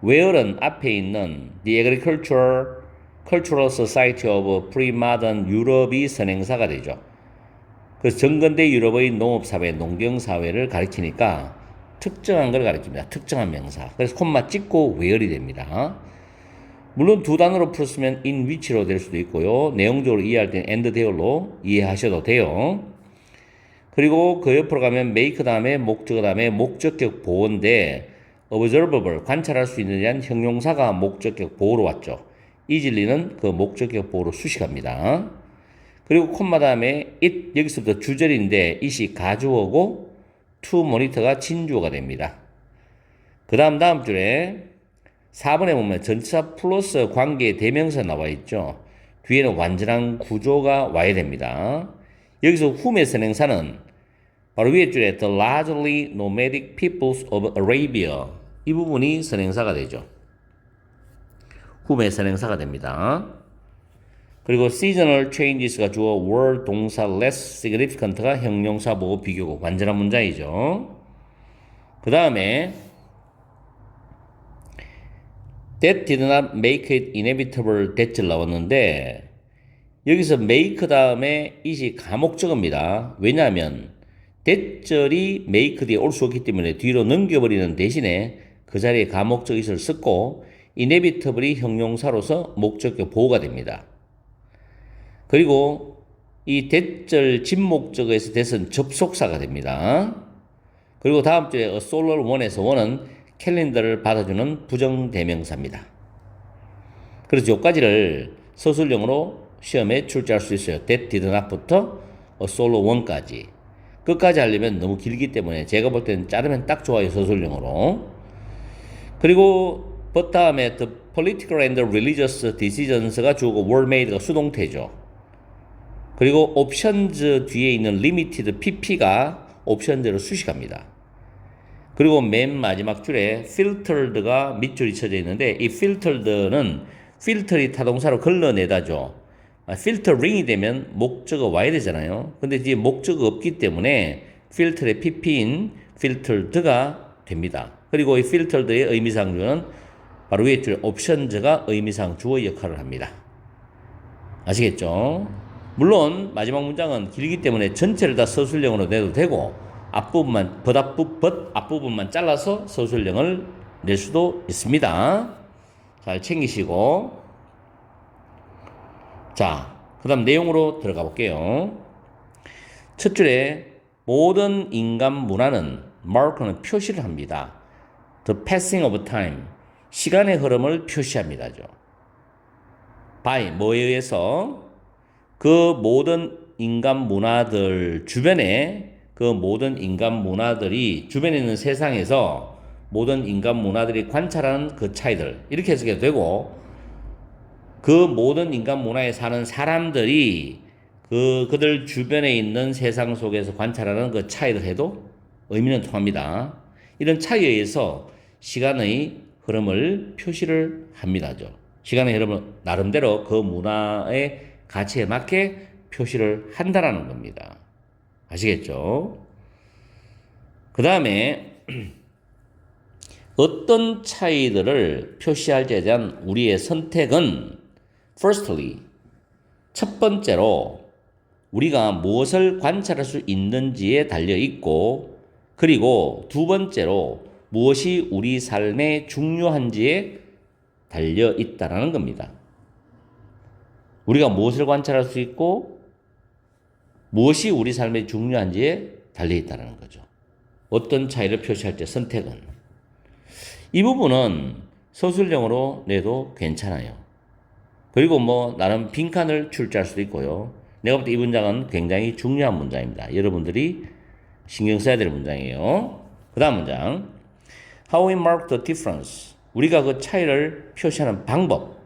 [SPEAKER 1] where은 앞에 있는 The Cultural Society of Pre-Modern 유럽이 선행사가 되죠. 그래서 정근대 유럽의 농업사회, 농경사회를 가리키니까 특정한 걸 가리킵니다. 특정한 명사. 그래서 콤마 찍고 where이 됩니다. 물론 두 단어로 풀었으면 in which로 될 수도 있고요. 내용적으로 이해할 때는 and there로 이해하셔도 돼요. 그리고 그 옆으로 가면 make 다음에 목적어 다음에 목적격 보호인데 observable, 관찰할 수 있는 대한 형용사가 목적격 보호로 왔죠. easily 그 목적격 보호로 수식합니다. 그리고 콤마 다음에 it, 여기서부터 주절인데 it이 가주어고 to monitor가 진주어가 됩니다. 그 다음 줄에 4번에 보면 전치사 플러스 관계 대명사 나와 있죠. 뒤에는 완전한 구조가 와야 됩니다. 여기서 whom의 선행사는 바로 위에 줄에 The largely nomadic peoples of Arabia 이 부분이 선행사가 되죠. whom의 선행사가 됩니다. 그리고 seasonal changes가 주어 were 동사 less significant가 형용사 보고 비교고 완전한 문장이죠. 그 다음에 That did not make it inevitable that 나왔는데 여기서 make 다음에 it이 가목적어입니다. 왜냐하면 that절이 make 뒤에 올 수 없기 때문에 뒤로 넘겨버리는 대신에 그 자리에 가목적 it을 썼고 inevitable이 형용사로서 목적격 보호가 됩니다. 그리고 이 that절 진목적어에서 that은 접속사가 됩니다. 그리고 다음 주에 a solar one에서 one은 캘린더를 받아주는 부정대명사입니다. 그래서 여기까지를 서술형으로 시험에 출제할 수 있어요. that did not부터 a solar one까지. 끝까지 하려면 너무 길기 때문에 제가 볼 때는 자르면 딱 좋아요. 서술형으로. 그리고 but 다음에 the political and religious decisions가 주어고 were made가 수동태죠. 그리고 options 뒤에 있는 limited pp가 옵션대로 수식합니다. 그리고 맨 마지막 줄에 filtered가 밑줄이 쳐져 있는데 이 filtered는 필터리 타동사로 걸러내다죠. filtering이 되면 목적어 와야 되잖아요. 근데 뒤에 목적어 없기 때문에 filter의 pp인 filtered가 됩니다. 그리고 이 filtered의 의미상 주어는 바로 위에 줄 options가 의미상 주어 역할을 합니다. 아시겠죠? 물론 마지막 문장은 길기 때문에 전체를 다 서술형으로 내도 되고 앞부분만 앞부분만 잘라서 서술형을 낼 수도 있습니다. 잘 챙기시고 자, 그 다음 내용으로 들어가 볼게요. 첫 줄에 모든 인간 문화는 mark는 표시를 합니다. The passing of time, 시간의 흐름을 표시합니다죠. by 뭐에 의해서 그 모든 인간 문화들 주변에 그 모든 인간 문화들이 주변에 있는 세상에서 모든 인간 문화들이 관찰하는 그 차이들 이렇게 해석해도 되고 그 모든 인간 문화에 사는 사람들이 그들 주변에 있는 세상 속에서 관찰하는 그 차이를 해도 의미는 통합니다. 이런 차이에 의해서 시간의 흐름을 표시를 합니다죠. 시간의 흐름을 나름대로 그 문화의 가치에 맞게 표시를 한다라는 겁니다. 아시겠죠? 그 다음에 어떤 차이들을 표시할지에 대한 우리의 선택은 firstly, 첫 번째로 우리가 무엇을 관찰할 수 있는지에 달려 있고 그리고 두 번째로 무엇이 우리 삶에 중요한지에 달려 있다라는 겁니다. 우리가 무엇을 관찰할 수 있고 무엇이 우리 삶에 중요한지에 달려 있다는 거죠. 어떤 차이를 표시할 때 선택은. 이 부분은 서술형으로 내도 괜찮아요. 그리고 뭐 나름 빈칸을 출제할 수도 있고요. 내가 볼 때 이 문장은 굉장히 중요한 문장입니다. 여러분들이 신경 써야 될 문장이에요. 그 다음 문장. How we mark the difference. 우리가 그 차이를 표시하는 방법.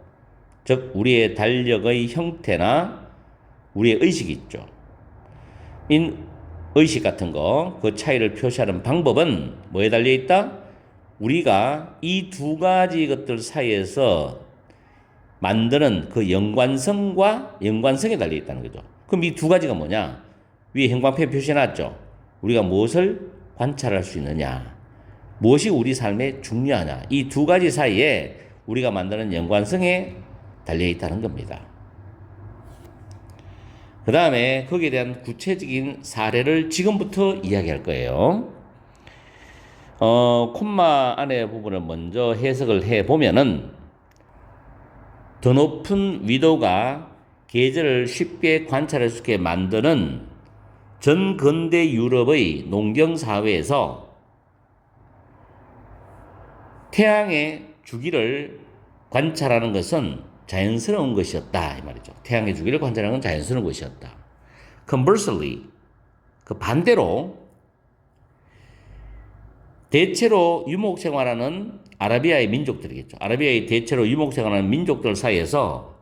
[SPEAKER 1] 즉 우리의 달력의 형태나 우리의 의식이 있죠. 의식 같은 거, 그 차이를 표시하는 방법은 뭐에 달려있다? 우리가 이 두 가지 것들 사이에서 만드는 그 연관성에 달려있다는 거죠. 그럼 이 두 가지가 뭐냐? 위에 형광펜 표시해놨죠. 우리가 무엇을 관찰할 수 있느냐, 무엇이 우리 삶에 중요하냐, 이 두 가지 사이에 우리가 만드는 연관성에 달려있다는 겁니다. 그 다음에 거기에 대한 구체적인 사례를 지금부터 이야기할 거예요. 콤마 안의 부분을 먼저 해석을 해보면은, 더 높은 위도가 계절을 쉽게 관찰할 수 있게 만드는 전 근대 유럽의 농경사회에서 태양의 주기를 관찰하는 것은 자연스러운 것이었다, 이 말이죠. 태양의 주기를 관찰하는 건 자연스러운 것이었다. Conversely, 그 반대로 대체로 유목생활하는 아라비아의 민족들이겠죠. 아라비아의 대체로 유목생활하는 민족들 사이에서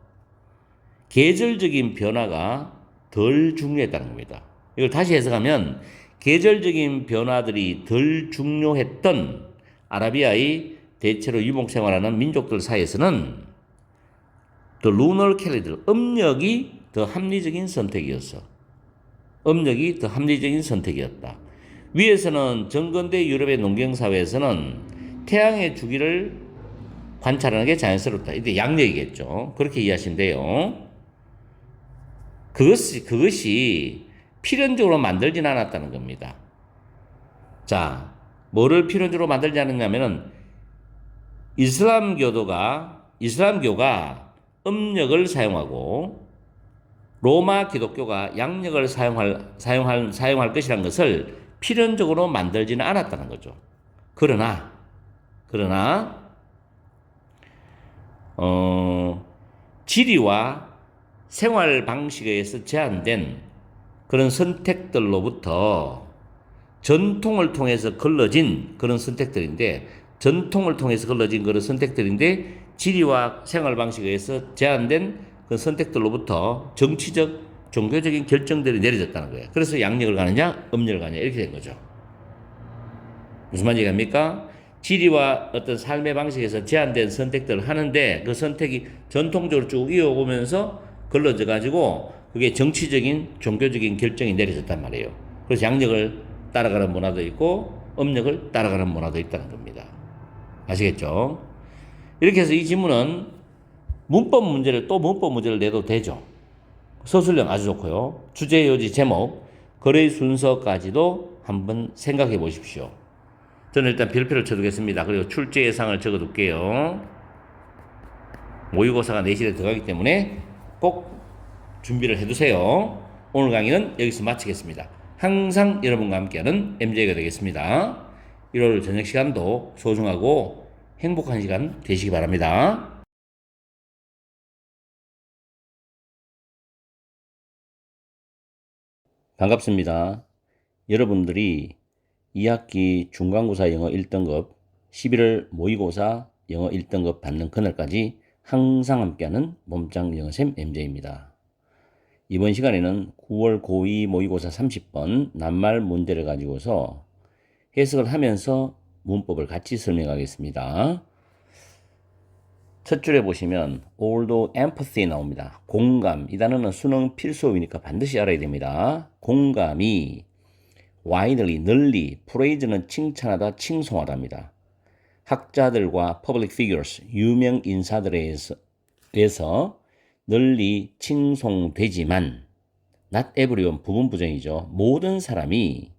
[SPEAKER 1] 계절적인 변화가 덜 중요했다는 겁니다. 이걸 다시 해석하면, 계절적인 변화들이 덜 중요했던 아라비아의 대체로 유목생활하는 민족들 사이에서는 The lunar calendar, 음력이 더 합리적인 선택이었어. 음력이 더 합리적인 선택이었다. 위에서는 정근대 유럽의 농경사회에서는 태양의 주기를 관찰하는 게 자연스럽다. 이때 양력이겠죠. 그렇게 이해하시면 돼요. 그것이 필연적으로 만들진 않았다는 겁니다. 자, 뭐를 필연적으로 만들지 않았냐면은, 이슬람교가 음력을 사용하고 로마 기독교가 양력을 사용할 것이라는 것을 필연적으로 만들지는 않았다는 거죠. 그러나 지리와 생활 방식에 의해서 제한된 그런 선택들로부터 전통을 통해서 걸러진 그런 선택들인데, 지리와 생활 방식에 의해서 제한된 그 선택들로부터 정치적, 종교적인 결정들이 내려졌다는 거예요. 그래서 양력을 가느냐, 음력을 가느냐, 이렇게 된 거죠. 무슨 말인지 이해합니까? 지리와 어떤 삶의 방식에서 제한된 선택들을 하는데, 그 선택이 전통적으로 쭉 이어오면서 걸러져 가지고 그게 정치적인, 종교적인 결정이 내려졌단 말이에요. 그래서 양력을 따라가는 문화도 있고 음력을 따라가는 문화도 있다는 겁니다. 아시겠죠? 이렇게 해서 이 지문은 문법 문제를 내도 되죠. 서술형 아주 좋고요. 주제, 요지, 제목, 글의 순서까지도 한번 생각해 보십시오. 저는 일단 별표를 쳐두겠습니다. 그리고 출제 예상을 적어둘게요. 모의고사가 내실에 들어가기 때문에 꼭 준비를 해두세요. 오늘 강의는 여기서 마치겠습니다. 항상 여러분과 함께하는 MJ가 되겠습니다. 1월 저녁 시간도 소중하고 행복한 시간 되시기 바랍니다. 반갑습니다. 여러분들이 2학기 중간고사 영어 1등급, 11월 모의고사 영어 1등급 받는 그날까지 항상 함께하는 몸짱 영어쌤 MJ입니다. 이번 시간에는 9월 고2 모의고사 30번 낱말 문제를 가지고서 해석을 하면서 문법을 같이 설명하겠습니다. 첫 줄에 보시면 although empathy 나옵니다. 공감, 이 단어는 수능 필수어이니까 반드시 알아야 됩니다. 공감이 widely, 널리, praise는 칭찬하다, 칭송하다입니다. 학자들과 public figures, 유명 인사들에 의해서 널리 칭송되지만 not everyone, 부분 부정이죠. 모든 사람이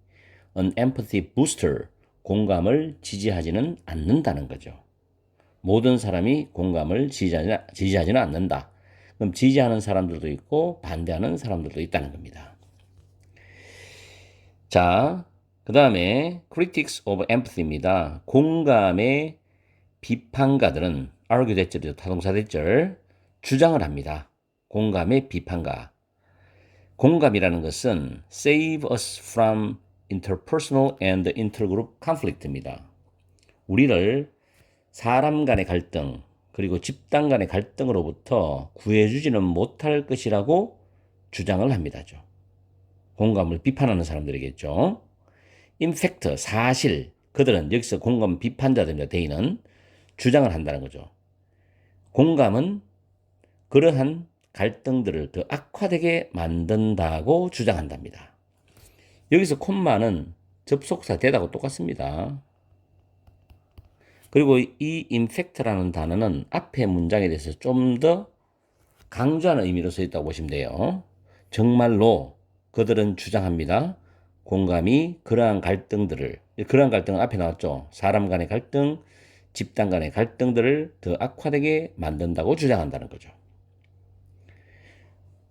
[SPEAKER 1] an empathy booster, 공감을 지지하지는 않는다는 거죠. 모든 사람이 공감을 지지하지는 않는다. 그럼 지지하는 사람들도 있고 반대하는 사람들도 있다는 겁니다. 자, 그 다음에 critics of empathy입니다. 공감의 비판가들은 argue 대절이죠. 타동사 대절. 주장을 합니다. 공감의 비판가. 공감이라는 것은 save us from interpersonal and intergroup conflict입니다. 우리를 사람 간의 갈등, 그리고 집단 간의 갈등으로부터 구해주지는 못할 것이라고 주장을 합니다죠. 공감을 비판하는 사람들이겠죠. In fact, 사실 그들은 여기서 공감 비판자들입니다. 대인은 주장을 한다는 거죠. 공감은 그러한 갈등들을 더 악화되게 만든다고 주장한답니다. 여기서 콤마는 접속사 대다고 똑같습니다. 그리고 이 infect라는 단어는 앞에 문장에 대해서 좀 더 강조하는 의미로 써 있다고 보시면 돼요. 정말로 그들은 주장합니다. 공감이 그러한 갈등은 앞에 나왔죠. 사람 간의 갈등, 집단 간의 갈등들을 더 악화되게 만든다고 주장한다는 거죠.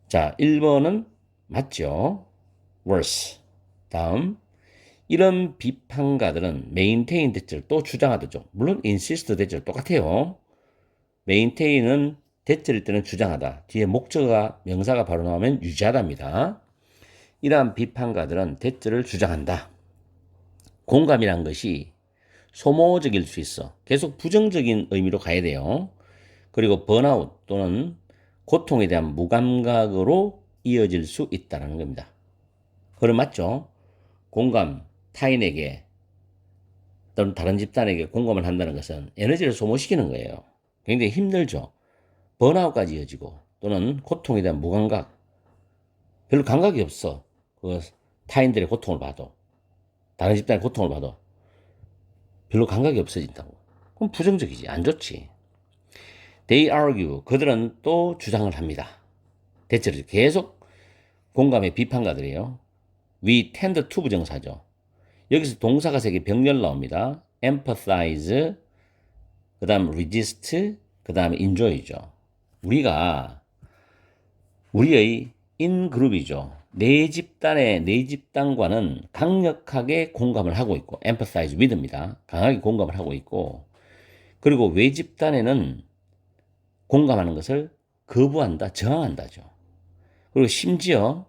[SPEAKER 1] 자, 1번은 맞죠. worse. 다음, 이런 비판가들은 maintain 대체를 또 주장하죠. 물론 insist 대체를 똑같아요. maintain은 대체일 때는 주장하다. 뒤에 목적어가 명사가 바로 나오면 유지하다입니다. 이러한 비판가들은 대체를 주장한다. 공감이란 것이 소모적일 수 있어. 계속 부정적인 의미로 가야 돼요. 그리고 번아웃 또는 고통에 대한 무감각으로 이어질 수 있다는 겁니다. 그럼 맞죠? 공감, 타인에게 또는 다른 집단에게 공감을 한다는 것은 에너지를 소모시키는 거예요. 굉장히 힘들죠. 번아웃까지 이어지고 또는 고통에 대한 무감각, 별로 감각이 없어. 그 타인들의 고통을 봐도, 다른 집단의 고통을 봐도 별로 감각이 없어진다고. 그럼 부정적이지, 안 좋지. They argue, 그들은 또 주장을 합니다. 대체로 계속 공감의 비판가들이에요. We tend to 부정사죠. 여기서 동사가 3개 병렬 나옵니다. empathize, 그 다음 resist, 그 다음에 enjoy죠. 우리의 인그룹이죠. 내 집단과는 강력하게 공감을 하고 있고, empathize with입니다. 강하게 공감을 하고 있고, 그리고 외 집단에는 공감하는 것을 거부한다, 저항한다죠. 그리고 심지어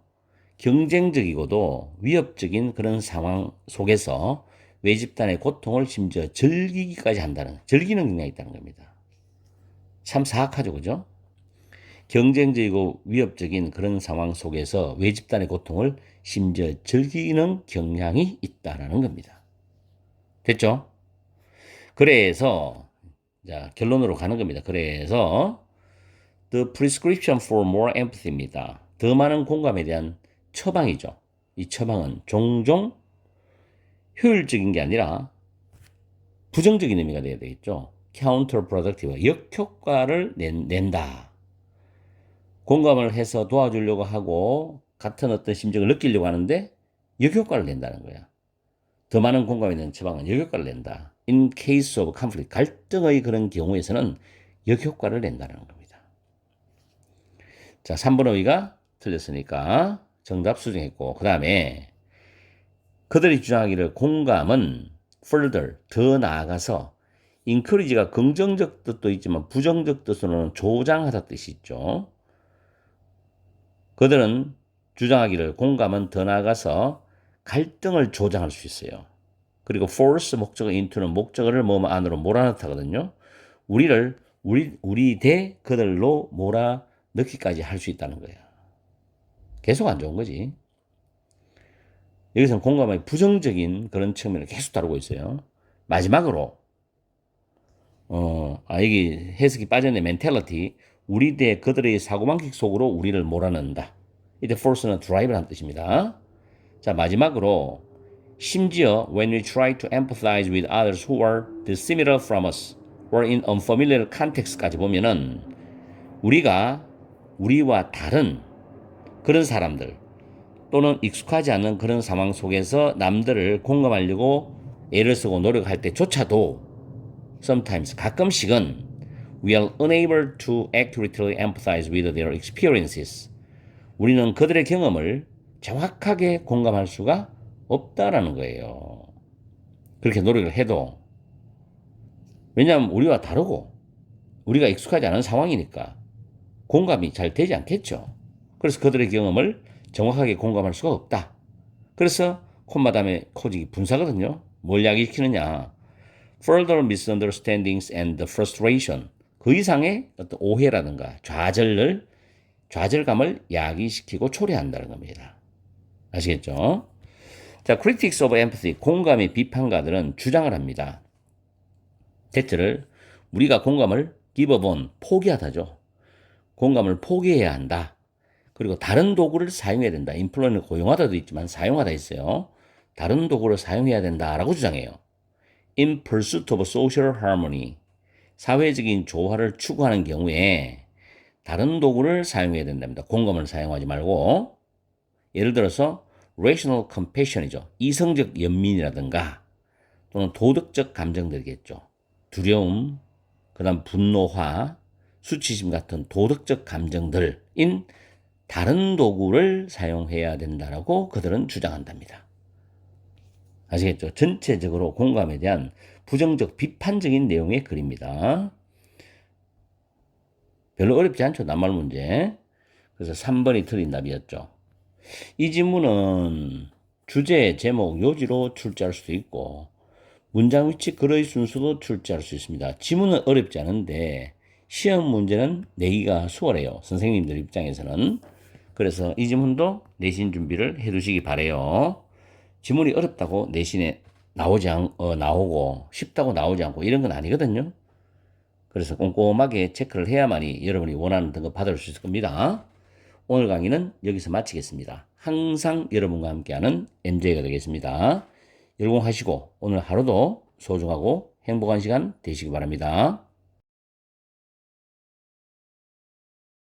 [SPEAKER 1] 경쟁적이고도 위협적인 그런 상황 속에서 외 집단의 고통을 심지어 즐기기까지 한다는, 즐기는 경향이 있다는 겁니다. 참 사악하죠, 그죠? 경쟁적이고 위협적인 그런 상황 속에서 외 집단의 고통을 심지어 즐기는 경향이 있다는 겁니다. 됐죠? 그래서 자, 결론으로 가는 겁니다. 그래서 The prescription for more empathy입니다. 더 많은 공감에 대한 처방이죠. 이 처방은 종종 효율적인 게 아니라 부정적인 의미가 되어야 되겠죠. counterproductive, 역효과를 낸다. 공감을 해서 도와주려고 하고 같은 어떤 심정을 느끼려고 하는데 역효과를 낸다는 거야. 더 많은 공감에 대한 처방은 역효과를 낸다. In case of conflict, 갈등의 그런 경우에서는 역효과를 낸다는 겁니다. 자, 3번 의의가 틀렸으니까 정답 수정했고, 그 다음에 그들이 주장하기를 공감은 further, 더 나아가서 encourage가 긍정적 뜻도 있지만 부정적 뜻으로는 조장하다 뜻이 있죠. 그들은 주장하기를 공감은 더 나아가서 갈등을 조장할 수 있어요. 그리고 force 목적어 into는 목적어를 뭐 안으로 몰아넣다거든요. 우리 대 그들로 몰아넣기까지 할 수 있다는 거예요. 계속 안 좋은 거지. 여기서는 공감의 부정적인 그런 측면을 계속 다루고 있어요. 마지막으로 여기 해석이 빠졌네. 멘탈리티. 우리 대 그들의 사고방식 속으로 우리를 몰아넣는다. 이때 force는 drive라는 뜻입니다. 자, 마지막으로 심지어 when we try to empathize with others who are dissimilar from us or in unfamiliar context까지 보면은 우리와 다른 그런 사람들 또는 익숙하지 않은 그런 상황 속에서 남들을 공감하려고 애를 쓰고 노력할 때조차도 sometimes 가끔씩은 we are unable to accurately empathize with their experiences. 우리는 그들의 경험을 정확하게 공감할 수가 없다라는 거예요. 그렇게 노력을 해도. 왜냐하면 우리와 다르고 우리가 익숙하지 않은 상황이니까 공감이 잘 되지 않겠죠. 그래서 그들의 경험을 정확하게 공감할 수가 없다. 그래서 콤마 다음에 코직이 분사거든요. 뭘 야기시키느냐. Further misunderstandings and frustration. 그 이상의 어떤 오해라든가 좌절감을 야기시키고 초래한다는 겁니다. 아시겠죠? 자, critics of empathy, 공감의 비판가들은 주장을 합니다. 대체를 우리가 공감을 give up on, 포기하다죠. 공감을 포기해야 한다. 그리고 다른 도구를 사용해야 된다. employ는 고용하다도 있지만 사용하다 있어요. 다른 도구를 사용해야 된다라고 주장해요. In pursuit of social harmony. 사회적인 조화를 추구하는 경우에 다른 도구를 사용해야 된답니다. 공감을 사용하지 말고. 예를 들어서 rational compassion이죠. 이성적 연민이라든가 또는 도덕적 감정들이겠죠. 두려움, 그다음 분노화, 수치심 같은 도덕적 감정들인 다른 도구를 사용해야 된다라고 그들은 주장한답니다. 아시겠죠? 전체적으로 공감에 대한 부정적 비판적인 내용의 글입니다. 별로 어렵지 않죠? 낱말 문제. 그래서 3번이 틀린 답이었죠. 이 지문은 주제, 제목, 요지로 출제할 수도 있고 문장 위치, 글의 순서도 출제할 수 있습니다. 지문은 어렵지 않은데 시험 문제는 내기가 수월해요. 선생님들 입장에서는. 그래서 이 지문도 내신 준비를 해두시기 바래요. 지문이 어렵다고 내신에 나오고 쉽다고 나오지 않고 이런 건 아니거든요. 그래서 꼼꼼하게 체크를 해야만이 여러분이 원하는 등급 받을 수 있을 겁니다. 오늘 강의는 여기서 마치겠습니다. 항상 여러분과 함께하는 MJ가 되겠습니다. 열공하시고 오늘 하루도 소중하고 행복한 시간 되시기 바랍니다.